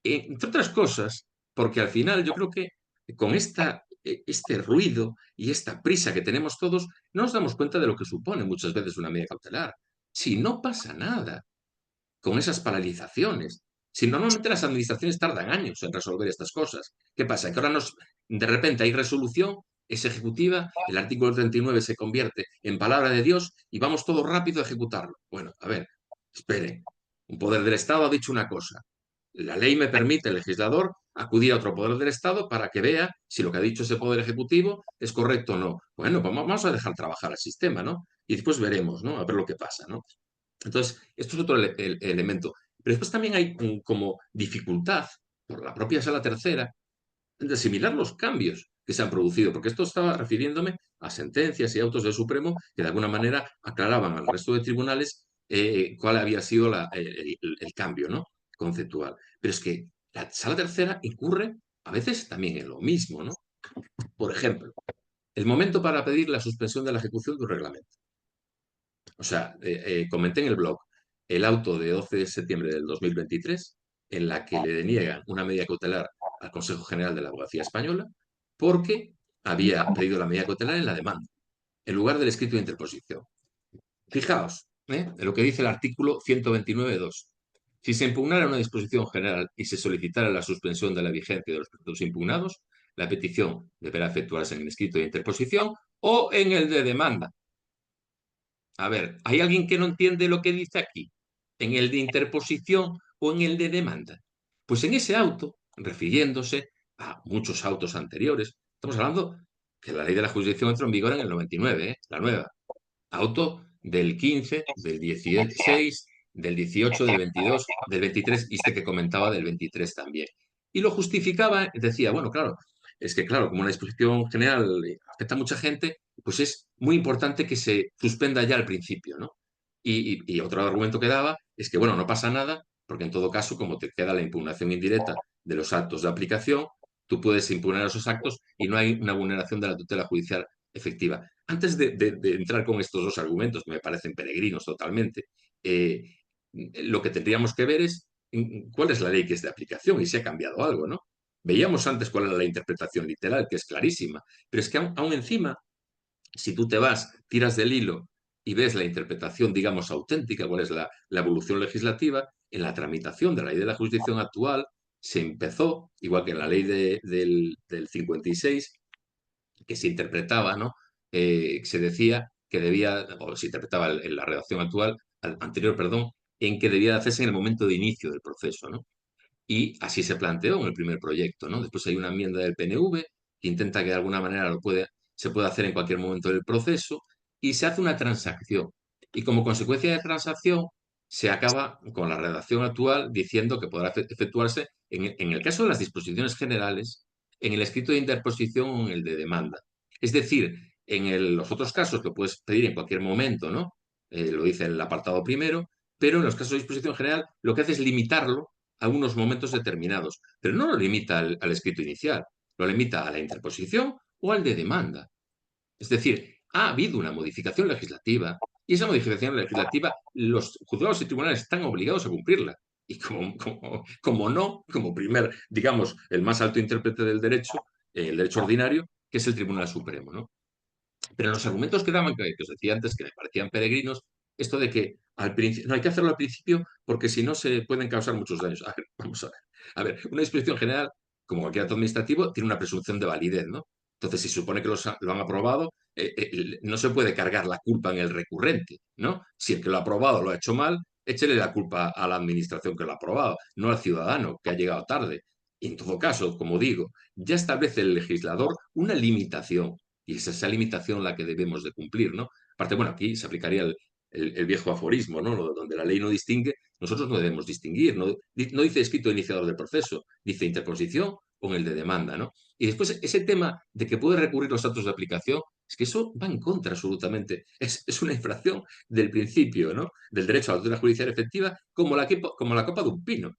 Entre otras cosas, porque al final yo creo que con este ruido y esta prisa que tenemos todos, no nos damos cuenta de lo que supone muchas veces una medida cautelar. Si no pasa nada con esas paralizaciones, si normalmente las administraciones tardan años en resolver estas cosas, ¿qué pasa? Que ahora de repente hay resolución, es ejecutiva, el artículo 39 se convierte en palabra de Dios y vamos todo rápido a ejecutarlo. Bueno, a ver, esperen. Un poder del Estado ha dicho una cosa. La ley me permite, el legislador, acudir a otro poder del Estado para que vea si lo que ha dicho ese poder ejecutivo es correcto o no. Bueno, pues vamos a dejar trabajar al sistema, ¿no? Y después veremos, ¿no? A ver lo que pasa, ¿no? Entonces, esto es otro elemento. Pero después también hay como dificultad por la propia Sala Tercera de asimilar los cambios que se han producido, porque esto estaba refiriéndome a sentencias y autos del Supremo que de alguna manera aclaraban al resto de tribunales cuál había sido el cambio, ¿no? Conceptual. Pero es que la Sala Tercera incurre a veces también en lo mismo, ¿no? Por ejemplo, el momento para pedir la suspensión de la ejecución de un reglamento. O sea, comenté en el blog el auto de 12 de septiembre del 2023 en la que le deniegan una medida cautelar al Consejo General de la Abogacía Española porque había pedido la medida cautelar en la demanda, en lugar del escrito de interposición. Fijaos en lo que dice el artículo 129.2. Si se impugnara una disposición general y se solicitara la suspensión de la vigencia de los preceptos impugnados, la petición deberá efectuarse en el escrito de interposición o en el de demanda. A ver, ¿hay alguien que no entiende lo que dice aquí? ¿En el de interposición o en el de demanda? Pues en ese auto, refiriéndose a muchos autos anteriores, estamos hablando que la ley de la jurisdicción entró en vigor en el 99, la nueva. Auto del 15, del 16, del 18, del 22, del 23, y este que comentaba del 23 también. Y lo justificaba, decía, bueno, claro, es que claro, como una disposición general afecta a mucha gente, pues es muy importante que se suspenda ya al principio, ¿no? Y otro argumento que daba es que, bueno, no pasa nada, porque en todo caso, como te queda la impugnación indirecta de los actos de aplicación, tú puedes impugnar esos actos y no hay una vulneración de la tutela judicial efectiva. Antes de entrar con estos dos argumentos, que me parecen peregrinos totalmente, lo que tendríamos que ver es cuál es la ley que es de aplicación y si ha cambiado algo, ¿no? Veíamos antes cuál era la interpretación literal, que es clarísima, pero es que aún encima, si tú te vas, tiras del hilo y ves la interpretación, digamos, auténtica, cuál es la evolución legislativa, en la tramitación de la ley de la jurisdicción actual se empezó, igual que en la ley del 56, que se interpretaba, ¿no? Se decía que debía, o se interpretaba en la redacción actual, anterior, perdón, en que debía hacerse en el momento de inicio del proceso, ¿no? Y así se planteó en el primer proyecto, ¿no? Después hay una enmienda del PNV que intenta que de alguna manera se pueda hacer en cualquier momento del proceso y se hace una transacción. Y como consecuencia de transacción, se acaba con la redacción actual diciendo que podrá efectuarse en el caso de las disposiciones generales, en el escrito de interposición o en el de demanda. Es decir, los otros casos que puedes pedir en cualquier momento, ¿no? Lo dice el apartado primero, pero en los casos de disposición general lo que hace es limitarlo a unos momentos determinados, pero no lo limita al escrito inicial, lo limita a la interposición o al de demanda. Es decir, ha habido una modificación legislativa y esa modificación legislativa los juzgados y tribunales están obligados a cumplirla. Y como no, como primer, digamos, el más alto intérprete del derecho, el derecho ordinario, que es el Tribunal Supremo, ¿no? Pero los argumentos que daban, que os decía antes, que me parecían peregrinos, esto de que al principio, no hay que hacerlo al principio porque si no se pueden causar muchos daños. A ver, vamos a ver. A ver, una disposición general, como cualquier acto administrativo, tiene una presunción de validez, ¿no? Entonces, si se supone que lo han aprobado, no se puede cargar la culpa en el recurrente, ¿no? Si el que lo ha aprobado lo ha hecho mal, échele la culpa a la administración que lo ha aprobado, no al ciudadano que ha llegado tarde. Y en todo caso, como digo, ya establece el legislador una limitación y es esa limitación la que debemos de cumplir, ¿no? Aparte, bueno, aquí se aplicaría el viejo aforismo, ¿no? Donde la ley no distingue, nosotros no debemos distinguir, no, no dice escrito iniciador del proceso, dice interposición o en el de demanda, ¿no? Y después ese tema de que puede recurrir los actos de aplicación, es que eso va en contra absolutamente. Es una infracción del principio, ¿no? Del derecho a la tutela judicial efectiva como la copa de un pino.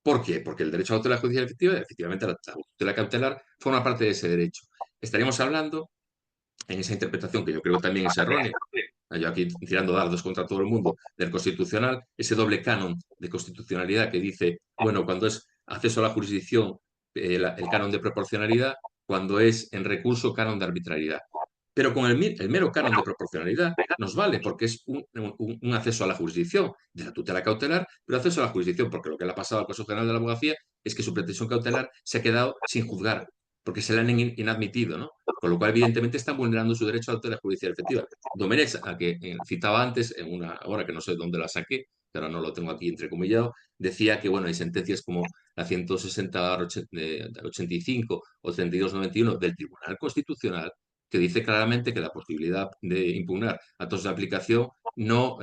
¿Por qué? Porque el derecho a la tutela judicial efectiva, efectivamente, la tutela cautelar forma parte de ese derecho. Estaríamos hablando en esa interpretación, que yo creo también es errónea, yo aquí tirando dardos contra todo el mundo, del constitucional, ese doble canon de constitucionalidad que dice, bueno, cuando es acceso a la jurisdicción, el canon de proporcionalidad, cuando es en recurso, canon de arbitrariedad. Pero con el mero canon de proporcionalidad nos vale, porque es un acceso a la jurisdicción de la tutela cautelar, pero acceso a la jurisdicción, porque lo que le ha pasado al Consejo General de la Abogacía es que su pretensión cautelar se ha quedado sin juzgar, porque se le han inadmitido, ¿no? Con lo cual, evidentemente, están vulnerando su derecho a la tutela judicial efectiva. Domenech, a que citaba antes, en una hora que no sé dónde la saqué, que ahora no lo tengo aquí entrecomillado, decía que, bueno, hay sentencias como la 160-85 o 32-91 del Tribunal Constitucional que dice claramente que la posibilidad de impugnar actos de aplicación no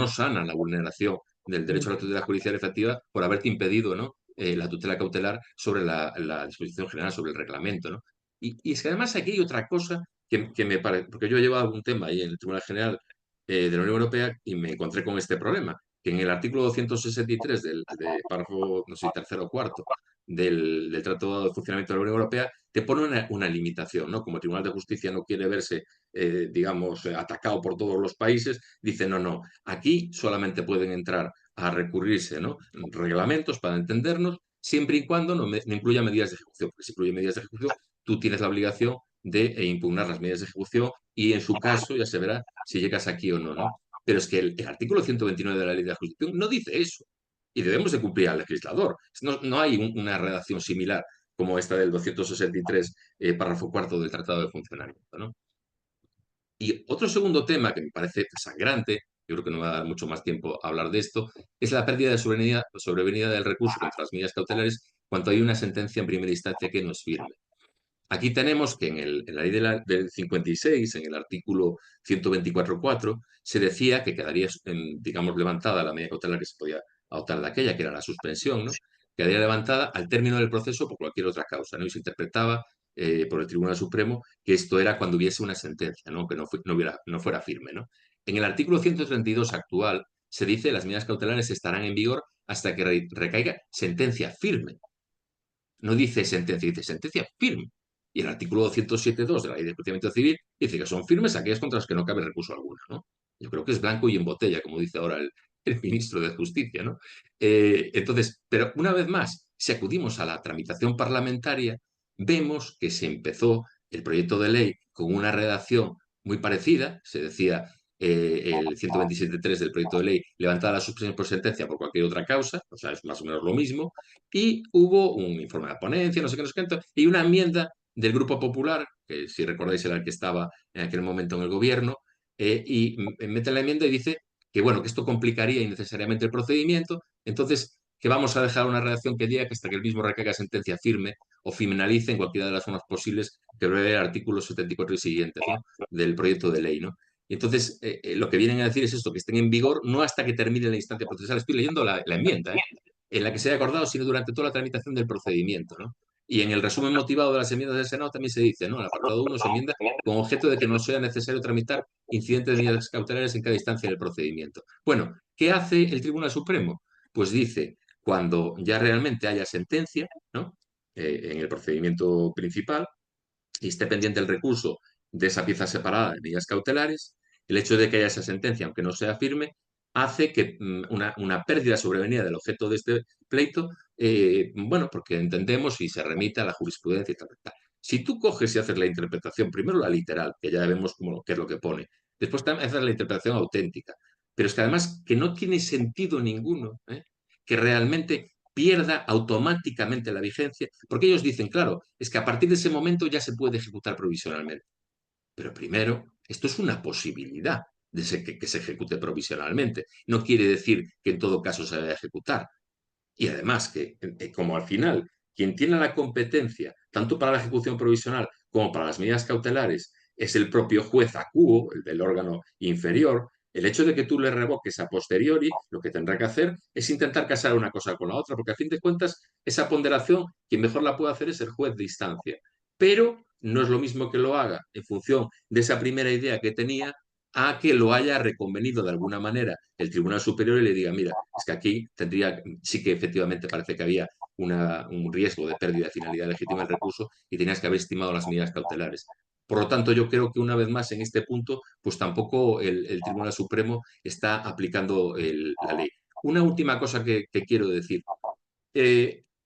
sana la vulneración del derecho a la tutela judicial efectiva por haberte impedido, ¿no? La tutela cautelar sobre la disposición general, sobre el reglamento, ¿no? Y es que además aquí hay otra cosa que me parece, porque yo he llevado un tema ahí en el Tribunal General de la Unión Europea y me encontré con este problema, que en el artículo 263 del párrafo, no sé, tercero o cuarto del Tratado de Funcionamiento de la Unión Europea, te pone una limitación, ¿no? Como el Tribunal de Justicia no quiere verse, digamos, atacado por todos los países, dice, no, no, aquí solamente pueden entrar a recurrirse, ¿no? Reglamentos para entendernos, siempre y cuando no incluya medidas de ejecución, porque si incluye medidas de ejecución, tú tienes la obligación de impugnar las medidas de ejecución y en su caso ya se verá si llegas aquí o no, ¿no? Pero es que el artículo 129 de la Ley de la Jurisdicción no dice eso. Y debemos de cumplir al legislador. No hay una redacción similar como esta del 263, párrafo cuarto del Tratado de Funcionamiento, ¿no? Y otro segundo tema que me parece sangrante, yo creo que no me va a dar mucho más tiempo a hablar de esto, es la pérdida de sobrevenida del recurso contra las medidas cautelares cuando hay una sentencia en primera instancia que no es firme. Aquí tenemos que en la ley del 56, en el artículo 124.4, se decía que quedaría, digamos, levantada la medida cautelar que se podía adoptar de aquella, que era la suspensión, ¿no? Quedaría levantada al término del proceso por cualquier otra causa, ¿no? Y se interpretaba por el Tribunal Supremo que esto era cuando hubiese una sentencia, ¿no? Que no fuera firme, ¿no? En el artículo 132 actual se dice que las medidas cautelares estarán en vigor hasta que recaiga sentencia firme. No dice sentencia, dice sentencia firme. Y el artículo 207.2 de la Ley de Enjuiciamiento Civil dice que son firmes aquellas contra las que no cabe recurso alguno, ¿no? Yo creo que es blanco y en botella, como dice ahora el ministro de Justicia, ¿no? Entonces, pero una vez más, si acudimos a la tramitación parlamentaria, vemos que se empezó el proyecto de ley con una redacción muy parecida, se decía el 127.3 del proyecto de ley, levantada la suspensión por sentencia por cualquier otra causa, o sea, es más o menos lo mismo, y hubo un informe de ponencia, no sé qué, no sé qué, y una enmienda del Grupo Popular, que si recordáis era el que estaba en aquel momento en el gobierno, y mete la enmienda y dice que, bueno, que esto complicaría innecesariamente el procedimiento, entonces que vamos a dejar una redacción que diga que hasta que el mismo recaiga sentencia firme o finalice en cualquiera de las formas posibles que prevé el artículo 74 y siguientes, ¿no? Del proyecto de ley, ¿no? Y entonces, lo que vienen a decir es esto, que estén en vigor no hasta que termine la instancia procesal. Estoy leyendo la enmienda, en la que se haya acordado, sino durante toda la tramitación del procedimiento, ¿no? Y en el resumen motivado de las enmiendas del Senado también se dice, ¿no? El apartado 1 se enmienda con objeto de que no sea necesario tramitar incidentes de medidas cautelares en cada instancia del procedimiento. Bueno, ¿qué hace el Tribunal Supremo? Pues dice, cuando ya realmente haya sentencia, ¿no? En el procedimiento principal y esté pendiente el recurso de esa pieza separada de medidas cautelares, el hecho de que haya esa sentencia, aunque no sea firme, hace que una pérdida sobrevenida del objeto de este pleito, bueno, porque entendemos y se remite a la jurisprudencia y tal, tal. Si tú coges y haces la interpretación, primero la literal, que ya vemos qué es lo que pone, después también haces la interpretación auténtica, pero es que además que no tiene sentido ninguno, que realmente pierda automáticamente la vigencia, porque ellos dicen, claro, es que a partir de ese momento ya se puede ejecutar provisionalmente. Pero primero, esto es una posibilidad de que se ejecute provisionalmente. No quiere decir que en todo caso se vaya a ejecutar. Y además que, como al final, quien tiene la competencia, tanto para la ejecución provisional como para las medidas cautelares, es el propio juez acuo, el del órgano inferior, el hecho de que tú le revoques a posteriori, lo que tendrá que hacer es intentar casar una cosa con la otra, porque a fin de cuentas, esa ponderación, quien mejor la puede hacer es el juez de instancia. Pero no es lo mismo que lo haga en función de esa primera idea que tenía a que lo haya reconvenido de alguna manera el Tribunal Superior y le diga, mira, es que aquí sí que efectivamente parece que había un riesgo de pérdida de finalidad legítima del recurso y tenías que haber estimado las medidas cautelares. Por lo tanto, yo creo que una vez más en este punto, pues tampoco el Tribunal Supremo está aplicando la ley. Una última cosa que quiero decir.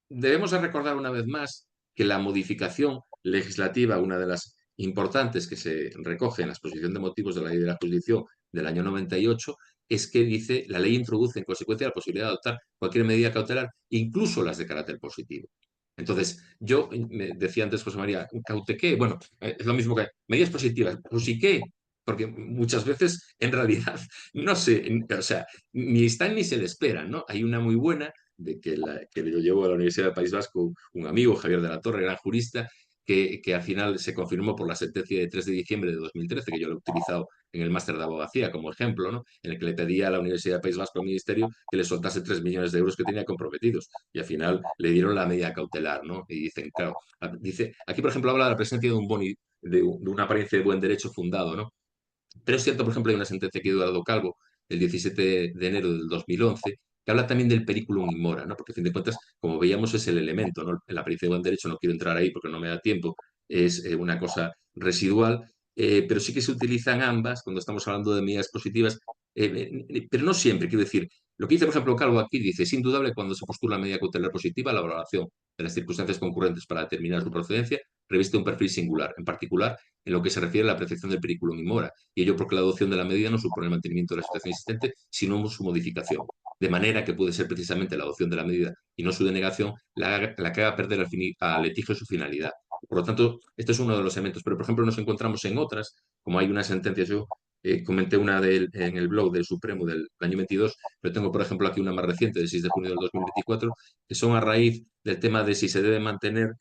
Debemos de recordar una vez más que la modificación legislativa, una de las importantes que se recoge en la exposición de motivos de la ley de la jurisdicción del año 98, es que dice, la ley introduce en consecuencia la posibilidad de adoptar cualquier medida cautelar, incluso las de carácter positivo. Entonces, yo me decía antes José María, ¿cautequé? Bueno, es lo mismo que medidas positivas. Pues ¿y qué? Porque muchas veces, en realidad, no sé, o sea, ni están ni se le esperan, ¿no? Hay una muy buena de que yo llevo a la Universidad del País Vasco, un amigo, Javier de la Torre, gran jurista, que al final se confirmó por la sentencia de 3 de diciembre de 2013, que yo lo he utilizado en el máster de abogacía como ejemplo, ¿no? En el que le pedía a la Universidad del País Vasco al Ministerio que le soltase 3 millones de euros que tenía comprometidos. Y al final le dieron la medida cautelar, ¿no? Y dicen, claro, dice, aquí por ejemplo habla de la presencia de un boni, de una apariencia de buen derecho fundado, ¿no? Pero es cierto, por ejemplo, hay una sentencia que dio Eduardo Calvo el 17 de enero del 2011 que habla también del periculum in mora, ¿no? Porque, a fin de cuentas, como veíamos, es el elemento, ¿no? En la pericia de buen derecho no quiero entrar ahí porque no me da tiempo, es una cosa residual, pero sí que se utilizan ambas cuando estamos hablando de medidas positivas, pero no siempre, quiero decir, lo que dice, por ejemplo, Calvo aquí dice, es indudable cuando se postula medida cautelar positiva, la valoración de las circunstancias concurrentes para determinar su procedencia reviste un perfil singular, en particular en lo que se refiere a la percepción del periculum in mora, y ello porque la adopción de la medida no supone el mantenimiento de la situación existente, sino su modificación. De manera que puede ser precisamente la adopción de la medida y no su denegación la que haga perder al litigio su finalidad. Por lo tanto, este es uno de los elementos. Pero, por ejemplo, nos encontramos en otras, como hay una sentencia, yo comenté una en el blog del Supremo del año 22, pero tengo, por ejemplo, aquí una más reciente, del 6 de junio del 2024, que son a raíz del tema de si se debe mantener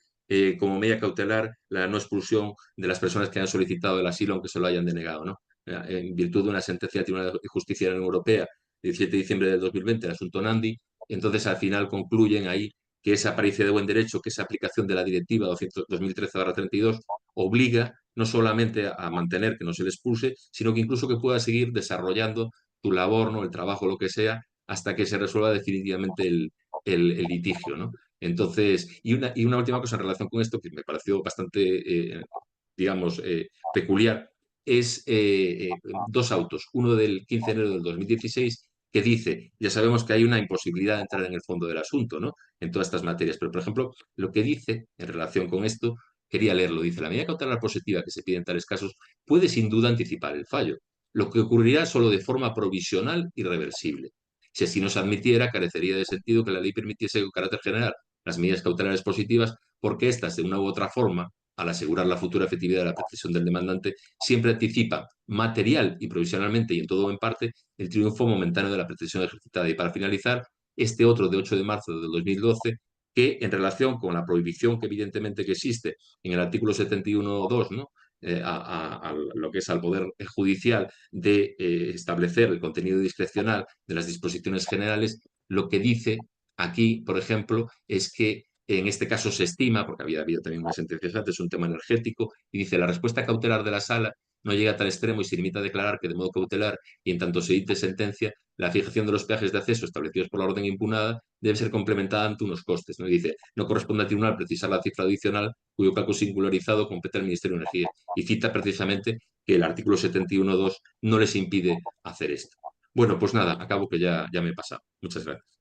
como medida cautelar la no expulsión de las personas que han solicitado el asilo aunque se lo hayan denegado, ¿no? En virtud de una sentencia del Tribunal de Justicia de la Unión Europea del 17 de diciembre del 2020, el asunto Nandi, entonces al final concluyen ahí que esa apariencia de buen derecho, que esa aplicación de la Directiva 2013/32 obliga no solamente a mantener que no se le expulse, sino que incluso que pueda seguir desarrollando tu labor, ¿no? El trabajo, lo que sea, hasta que se resuelva definitivamente el litigio, ¿no? Entonces, y una última cosa en relación con esto que me pareció bastante, digamos, peculiar, es dos autos. Uno del 15 de enero del 2016 que dice, ya sabemos que hay una imposibilidad de entrar en el fondo del asunto, ¿no? En todas estas materias. Pero, por ejemplo, lo que dice en relación con esto, quería leerlo, dice, la medida cautelar positiva que se pide en tales casos puede sin duda anticipar el fallo, lo que ocurrirá solo de forma provisional y reversible. Si así no se admitiera, carecería de sentido que la ley permitiese con carácter general las medidas cautelares positivas, porque éstas, de una u otra forma, al asegurar la futura efectividad de la pretensión del demandante, siempre anticipan material y provisionalmente y en todo o en parte el triunfo momentáneo de la pretensión ejercitada. Y para finalizar, este otro de 8 de marzo del 2012, que en relación con la prohibición que evidentemente que existe en el artículo 71.2, ¿no? A lo que es al Poder Judicial de establecer el contenido discrecional de las disposiciones generales, lo que dice aquí, por ejemplo, es que en este caso se estima, porque había habido también una sentencia antes, un tema energético, y dice la respuesta cautelar de la sala no llega a tal extremo y se limita a declarar que de modo cautelar y en tanto se dicte sentencia, la fijación de los peajes de acceso establecidos por la orden impugnada debe ser complementada ante unos costes, ¿no? Y dice, no corresponde al tribunal precisar la cifra adicional cuyo cálculo singularizado compete al Ministerio de Energía. Y cita precisamente que el artículo 71.2 no les impide hacer esto. Bueno, pues nada, acabo que ya me he pasado. Muchas gracias.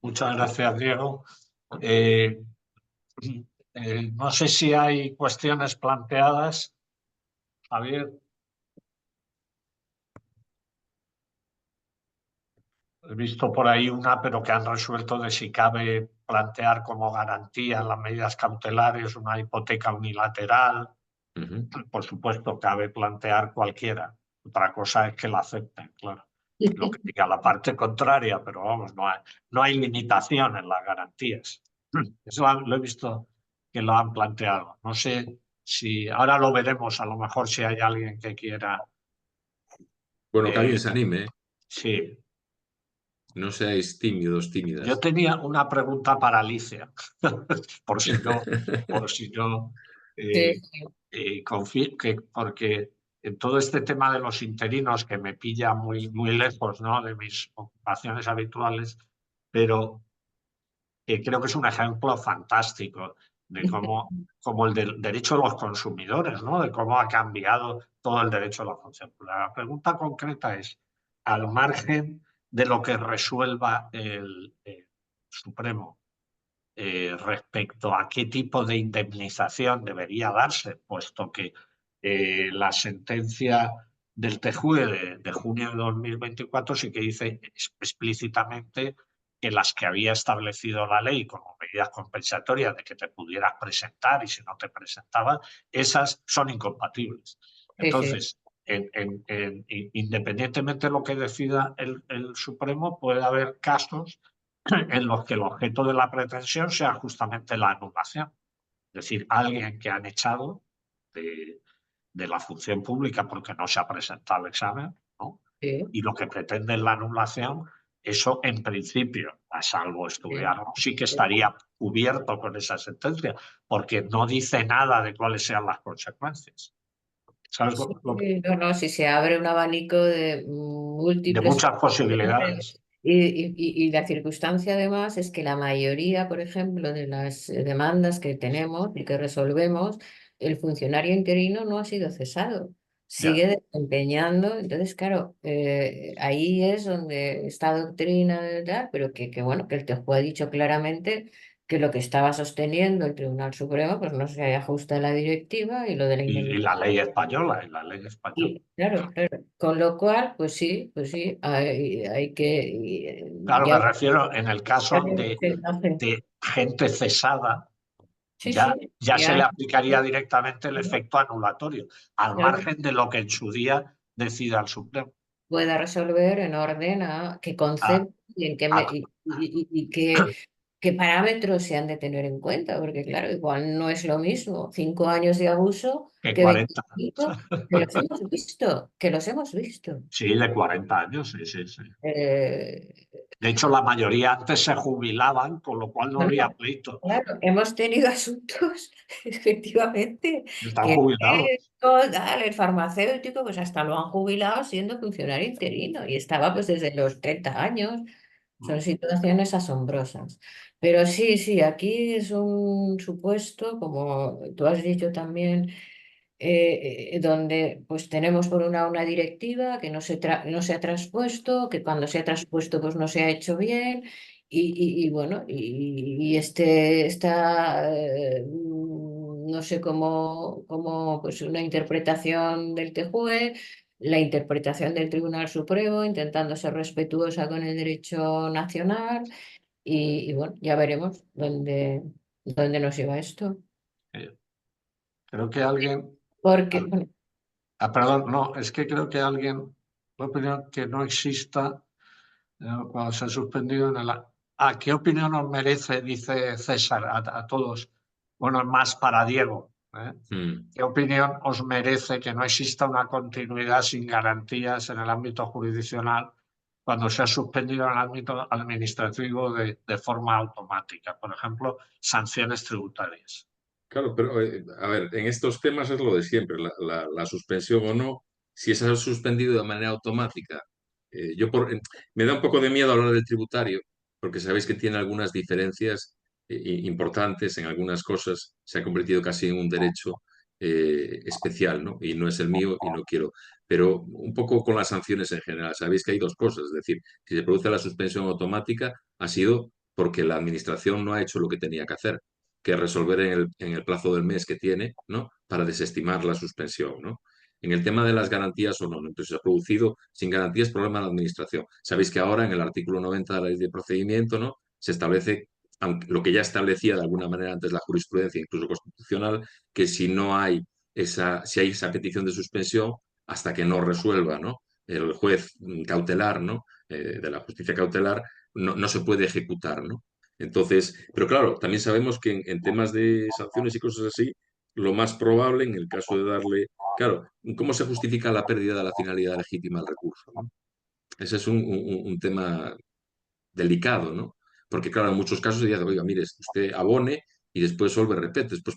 Muchas gracias, Diego. No sé si hay cuestiones planteadas. Javier. He visto por ahí una, pero que han resuelto de si cabe plantear como garantía en las medidas cautelares una hipoteca unilateral. Por supuesto, cabe plantear cualquiera. Otra cosa es que la acepten, claro. Lo que diga la parte contraria, pero vamos, no hay limitación en las garantías. Eso lo he visto que lo han planteado. No sé si ahora lo veremos, a lo mejor si hay alguien que quiera. Bueno, que alguien se anime, ¿eh? Sí. No seáis tímidos, tímidas. Yo tenía una pregunta para Alicia, por si no, porque en todo este tema de los interinos, que me pilla muy, muy lejos, ¿no?, de mis ocupaciones habituales, pero creo que es un ejemplo fantástico de cómo el derecho de los consumidores, ¿no?, de cómo ha cambiado todo el derecho a la función pública. La pregunta concreta es, al margen de lo que resuelva el Supremo respecto a qué tipo de indemnización debería darse, puesto que la sentencia del TJUE de junio de 2024 sí que dice explícitamente que las que había establecido la ley como medidas compensatorias de que te pudieras presentar y si no te presentabas, esas son incompatibles. Entonces, independientemente de lo que decida el Supremo, puede haber casos en los que el objeto de la pretensión sea justamente la anulación. Es decir, alguien que han echado de la función pública porque no se ha presentado al examen, ¿no? Sí. Y lo que pretende es la anulación, eso en principio, a salvo estudiarlo, sí que estaría cubierto con esa sentencia, porque no dice nada de cuáles sean las consecuencias. ¿Sabes lo que? No, si se abre un abanico de De múltiples muchas posibilidades. y la circunstancia además es que la mayoría, por ejemplo, de las demandas que tenemos y que resolvemos, el funcionario interino no ha sido cesado, sigue desempeñando. Entonces, claro, ahí es donde esta doctrina, ¿verdad? Pero que bueno, que el TJUE ha dicho claramente que lo que estaba sosteniendo el Tribunal Supremo pues no se ajusta a la directiva y lo de la Y la ley española, y la ley española. Claro, claro. Con lo cual, pues sí, hay que... Claro, ya me refiero en el caso se hace. de gente cesada, Sí, sí, ya se le ya, aplicaría directamente el efecto anulatorio, al claro, margen de lo que en su día decida el Supremo. pueda resolver en orden a qué A- concepto y en qué, a- y qué parámetros se han de tener en cuenta, porque claro, igual no es lo mismo 5 años de abuso que que 40. 25, que los hemos visto, que los hemos visto. Sí, de 40 años, sí, sí, sí. Eh, De hecho, la mayoría antes se jubilaban, con lo cual no había bueno, pleito. claro, hemos tenido asuntos, efectivamente, Están que el jubilados. médico, tal, el farmacéutico, pues hasta lo han jubilado siendo funcionario interino y estaba pues desde los 30 años. Son situaciones asombrosas. Pero sí, sí, aquí es un supuesto, como tú has dicho también, donde pues tenemos por una directiva que no se ha traspuesto, que cuando se ha traspuesto pues no se ha hecho bien y bueno, no sé cómo pues una interpretación del TJUE, la interpretación del Tribunal Supremo, intentando ser respetuosa con el derecho nacional y bueno, ya veremos dónde nos lleva esto. Creo que alguien... Porque, bueno, perdón, no, es que creo que alguien la opinión que no exista cuando se ha suspendido en el... ¿qué opinión os merece, dice César, a todos? Bueno, más para Diego. ¿Qué opinión os merece que no exista una continuidad sin garantías en el ámbito jurisdiccional cuando se ha suspendido en el ámbito administrativo de forma automática? Por ejemplo, sanciones tributarias. Claro, pero a ver, en estos temas es lo de siempre, la suspensión o no, si es suspendido de manera automática. Me da un poco de miedo hablar del tributario, porque sabéis que tiene algunas diferencias importantes en algunas cosas, se ha convertido casi en un derecho especial, ¿no? Y no es el mío y no quiero. Pero un poco con las sanciones en general, sabéis que hay dos cosas, es decir, si se produce la suspensión automática ha sido porque la administración no ha hecho lo que tenía que hacer, que resolver en el plazo del mes que tiene, ¿no? Para desestimar la suspensión, ¿no? En el tema de las garantías o no, ¿no? Entonces se ha producido sin garantías problema de la administración. Sabéis que ahora en el artículo 90 de la ley de procedimiento, ¿no? Se establece lo que ya establecía de alguna manera antes la jurisprudencia, incluso constitucional, que si no hay si hay esa petición de suspensión, hasta que no resuelva, ¿no? El juez cautelar, ¿no? De la justicia cautelar, no se puede ejecutar, ¿no? Entonces, pero claro, también sabemos que en temas de sanciones y cosas así, lo más probable en el caso de darle, claro, ¿cómo se justifica la pérdida de la finalidad legítima del recurso, ¿no? Ese es un tema delicado, ¿no? Porque claro, en muchos casos se dice, oiga, mire, usted abone y después solve repete, después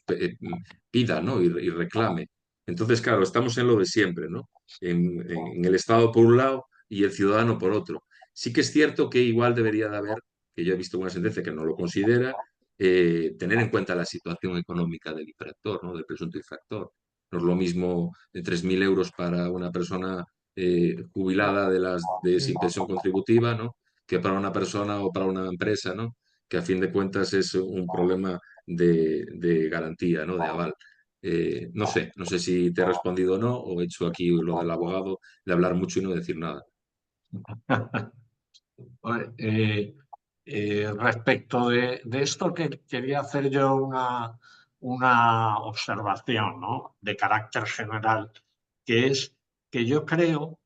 pida, ¿no? Y reclame. Entonces, claro, estamos en lo de siempre, ¿no? En el Estado por un lado y el ciudadano por otro. Sí que es cierto que igual debería de haber, que yo he visto una sentencia que no lo considera, tener en cuenta la situación económica del infractor, ¿no? Del presunto infractor. No es lo mismo de 3.000 euros para una persona jubilada sin pensión contributiva, ¿no? Que para una persona o para una empresa, ¿no? Que a fin de cuentas es un problema de garantía, ¿no? De aval. No sé si te he respondido o no, o he hecho aquí lo del abogado, de hablar mucho y no decir nada. Respecto de esto, que quería hacer yo una observación, ¿no? De carácter general, que es que yo creo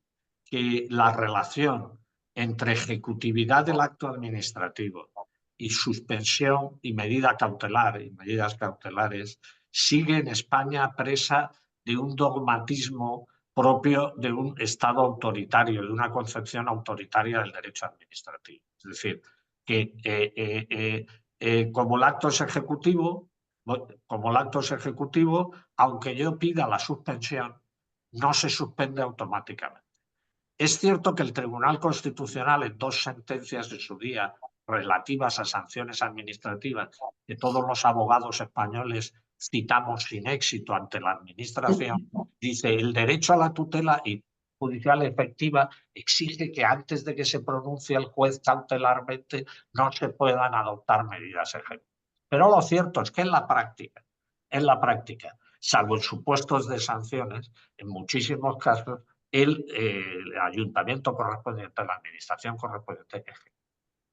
que la relación entre ejecutividad del acto administrativo y suspensión y medida cautelar y medidas cautelares sigue en España presa de un dogmatismo propio de un Estado autoritario, de una concepción autoritaria del derecho administrativo. Es decir, que como el acto es ejecutivo, aunque yo pida la suspensión, no se suspende automáticamente. Es cierto que el Tribunal Constitucional, en dos sentencias de su día relativas a sanciones administrativas, que todos los abogados españoles citamos sin éxito ante la Administración, dice: el derecho a la tutela judicial efectiva exige que antes de que se pronuncie el juez cautelarmente no se puedan adoptar medidas ejecutivas. Pero lo cierto es que en la práctica, salvo en supuestos de sanciones, en muchísimos casos, el ayuntamiento correspondiente, la administración correspondiente.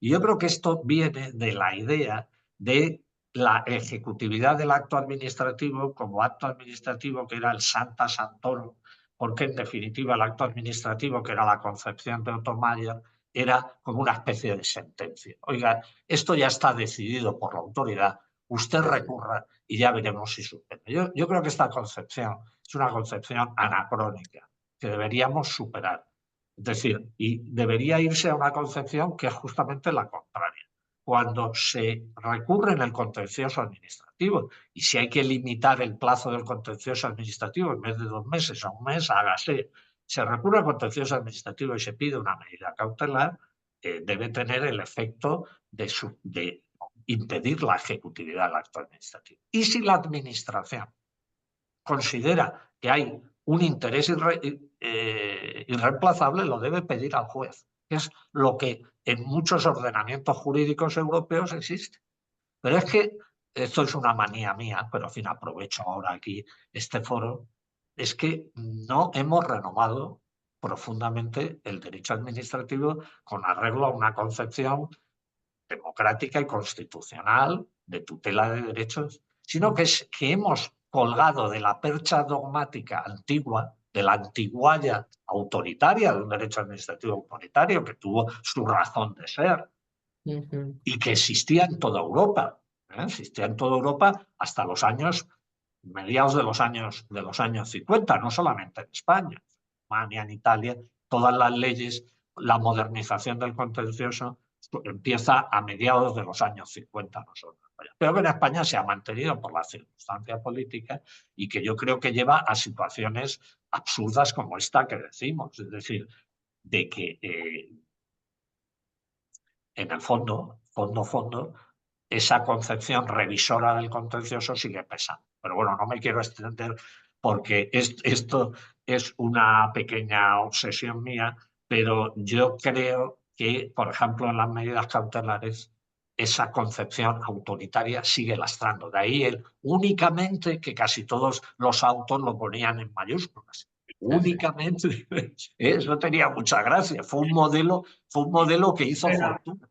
Y yo creo que esto viene de la idea de la ejecutividad del acto administrativo como acto administrativo que era el Sancta Sanctorum, porque en definitiva el acto administrativo, que era la concepción de Otto Mayer, era como una especie de sentencia. Oiga, esto ya está decidido por la autoridad, usted recurra y ya veremos si suspende. Yo creo que esta concepción es una concepción anacrónica que deberíamos superar. Es decir, y debería irse a una concepción que es justamente la contraria. Cuando se recurre en el contencioso administrativo, y si hay que limitar el plazo del contencioso administrativo en vez de 2 meses a 1 mes, hágase. Se recurre al contencioso administrativo y se pide una medida cautelar, debe tener el efecto de impedir la ejecutividad del acto administrativo. Y si la administración considera que hay un interés irreemplazable, lo debe pedir al juez, que es lo que en muchos ordenamientos jurídicos europeos existe. Pero es que esto es una manía mía, pero en fin, aprovecho ahora aquí este foro, es que no hemos renovado profundamente el derecho administrativo con arreglo a una concepción democrática y constitucional de tutela de derechos, sino que hemos colgado de la percha dogmática antigua, de la antigualla autoritaria, de un derecho administrativo autoritario que tuvo su razón de ser y que existía en toda Europa. Existía en toda Europa hasta los años, mediados de los años 50, no solamente en España, en Alemania, en Italia, todas las leyes, la modernización del contencioso empieza a mediados de los años 50 nosotros. Pero que en España se ha mantenido por las circunstancias políticas y que yo creo que lleva a situaciones absurdas como esta que decimos. Es decir, de que en el fondo, esa concepción revisora del contencioso sigue pesando. Pero bueno, no me quiero extender porque esto es una pequeña obsesión mía, pero yo creo que, por ejemplo, en las medidas cautelares, esa concepción autoritaria sigue lastrando. De ahí únicamente que casi todos los autos lo ponían en mayúsculas. Únicamente, eso tenía mucha gracia. Fue un modelo que hizo fortuna.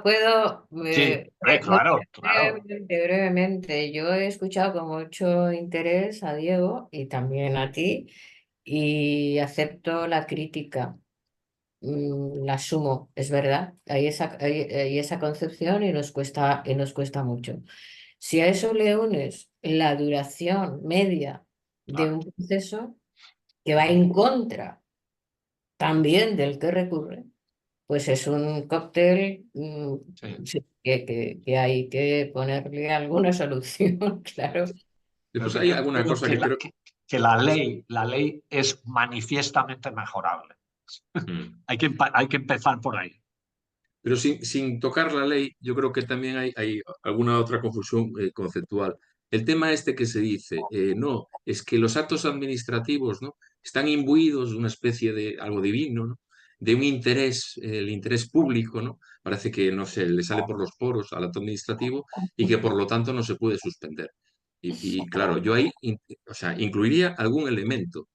Puedo, Sí, claro, claro. brevemente. Yo he escuchado con mucho interés a Diego y también a ti y acepto la crítica. La asumo, es verdad. Hay esa concepción y nos cuesta mucho. Si a eso le unes la duración media de un proceso que va en contra también del que recurre, pues es un cóctel Sí. que hay que ponerle alguna solución, claro. Pues hay alguna cosa que creo... Que la ley es manifiestamente mejorable. Hay que empezar por ahí. Pero sin tocar la ley, yo creo que también hay alguna otra confusión conceptual. El tema este que se dice, no, es que los actos administrativos, ¿no?, están imbuidos de una especie de algo divino, ¿no?, de un interés, el interés público, ¿no? Parece que, no sé, le sale por los poros al acto administrativo y que por lo tanto no se puede suspender. Y claro, yo ahí, o sea, incluiría algún elemento.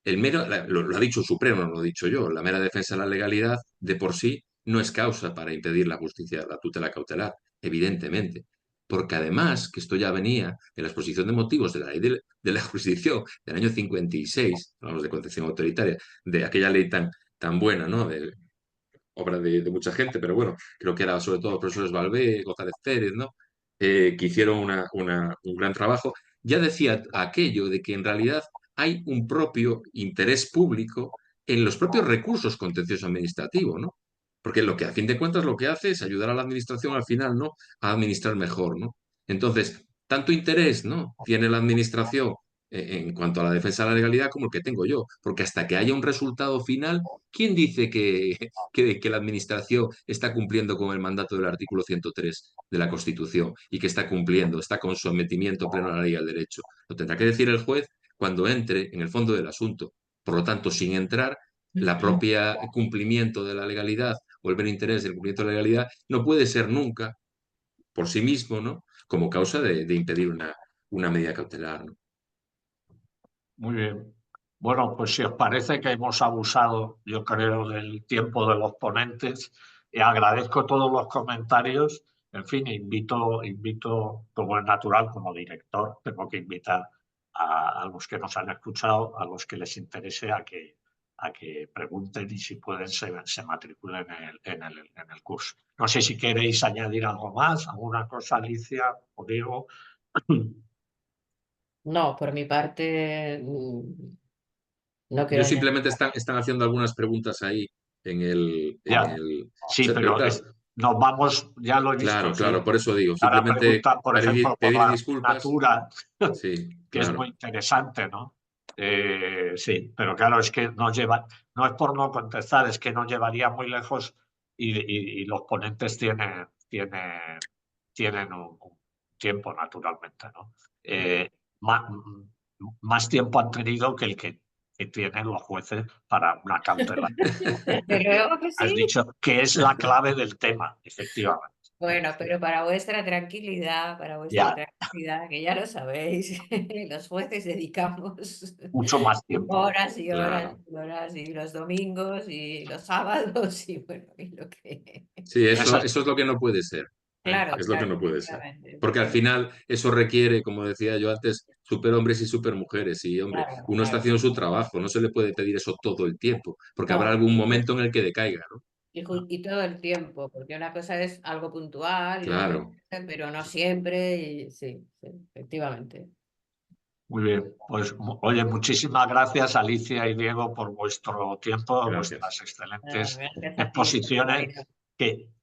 Lo ha dicho el Supremo, no lo he dicho yo, la mera defensa de la legalidad de por sí no es causa para impedir la justicia, la tutela cautelar, evidentemente. Porque además, que esto ya venía de la exposición de motivos de la ley de la jurisdicción del año 56, hablamos de concepción autoritaria, de aquella ley tan buena, ¿no?, obra de mucha gente, pero bueno, creo que era sobre todo profesores Balbé, González Pérez, ¿no?, que hicieron un gran trabajo. Ya decía aquello de que en realidad hay un propio interés público en los propios recursos contencioso administrativo, ¿no? Porque lo que a fin de cuentas lo que hace es ayudar a la administración al final, ¿no?, a administrar mejor, ¿no? Entonces, tanto interés, ¿no?, tiene la administración en cuanto a la defensa de la legalidad como el que tengo yo, porque hasta que haya un resultado final, ¿quién dice que la administración está cumpliendo con el mandato del artículo 103 de la Constitución y que está cumpliendo, está con sometimiento pleno a la ley y al derecho? Lo tendrá que decir el juez cuando entre en el fondo del asunto. Por lo tanto, sin entrar, la propia cumplimiento de la legalidad o el mero interés del cumplimiento de la legalidad no puede ser nunca, por sí mismo, ¿no?, como causa de impedir una medida cautelar, ¿no? Muy bien. Bueno, pues si os parece que hemos abusado, yo creo, del tiempo de los ponentes, agradezco todos los comentarios. En fin, invito, como es natural, como director, tengo que invitar a los que nos han escuchado, a los que les interese, a que pregunten y si pueden se matriculen en el curso. No sé si queréis añadir algo más, alguna cosa, Alicia o Diego. No, por mi parte, no Yo quiero añadir. simplemente están haciendo algunas preguntas ahí en el... Ya, sí, pero pero claro, nos vamos, ya lo he visto, claro, sí. por eso digo, Ahora simplemente preguntan, por ejemplo, por pedir la disculpas, asignatura, sí, que es muy claro. interesante, ¿no? Sí, pero claro, es que no es por no contestar, es que nos llevaría muy lejos y los ponentes tienen un tiempo, naturalmente, ¿no? Más, tiempo han tenido que el que tienen los jueces para una cautela. Desde luego que Has sí. dicho que es la clave del tema, efectivamente. Bueno, pero para vuestra tranquilidad, Ya, que ya lo sabéis, los jueces dedicamos mucho más tiempo. horas y horas Claro. y horas, y los domingos y los sábados, y bueno, y lo que... Sí, Eso eso es, es lo que no puede ser, ¿eh? Claro, Es lo que claro, no puede ser. Porque al efectivamente. final eso requiere, como decía yo antes, superhombres y supermujeres. Y, hombre, Claro, uno está claro. haciendo su trabajo, no se le puede pedir eso todo el tiempo, porque habrá No, algún momento en el que decaiga, ¿no? y todo el tiempo, porque una cosa es algo puntual y otro, Claro. pero no siempre, y sí, efectivamente. muy bien. Pues, oye, muchísimas gracias, Alicia y Diego, por vuestro tiempo, Gracias. vuestras excelentes Gracias a ti, exposiciones. María.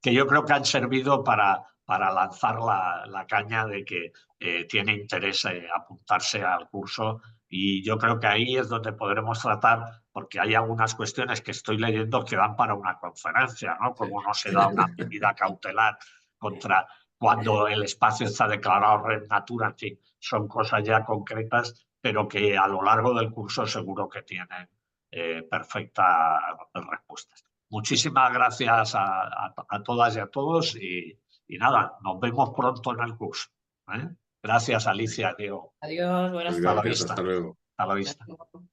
que yo creo que han servido para lanzar la caña de que tiene interés apuntarse al curso. Y yo creo que ahí es donde podremos tratar, porque hay algunas cuestiones que estoy leyendo que dan para una conferencia, ¿no? Como no se da una medida cautelar contra cuando el espacio está declarado red natura, en fin, son cosas ya concretas, pero que a lo largo del curso seguro que tienen perfectas respuestas. Muchísimas gracias a todas y a todos y nada, nos vemos pronto en el curso. ¿eh? Gracias, Alicia, Diego. Adiós, buenas Pues tardes. gracias, hasta luego. Hasta la vista. Hasta luego.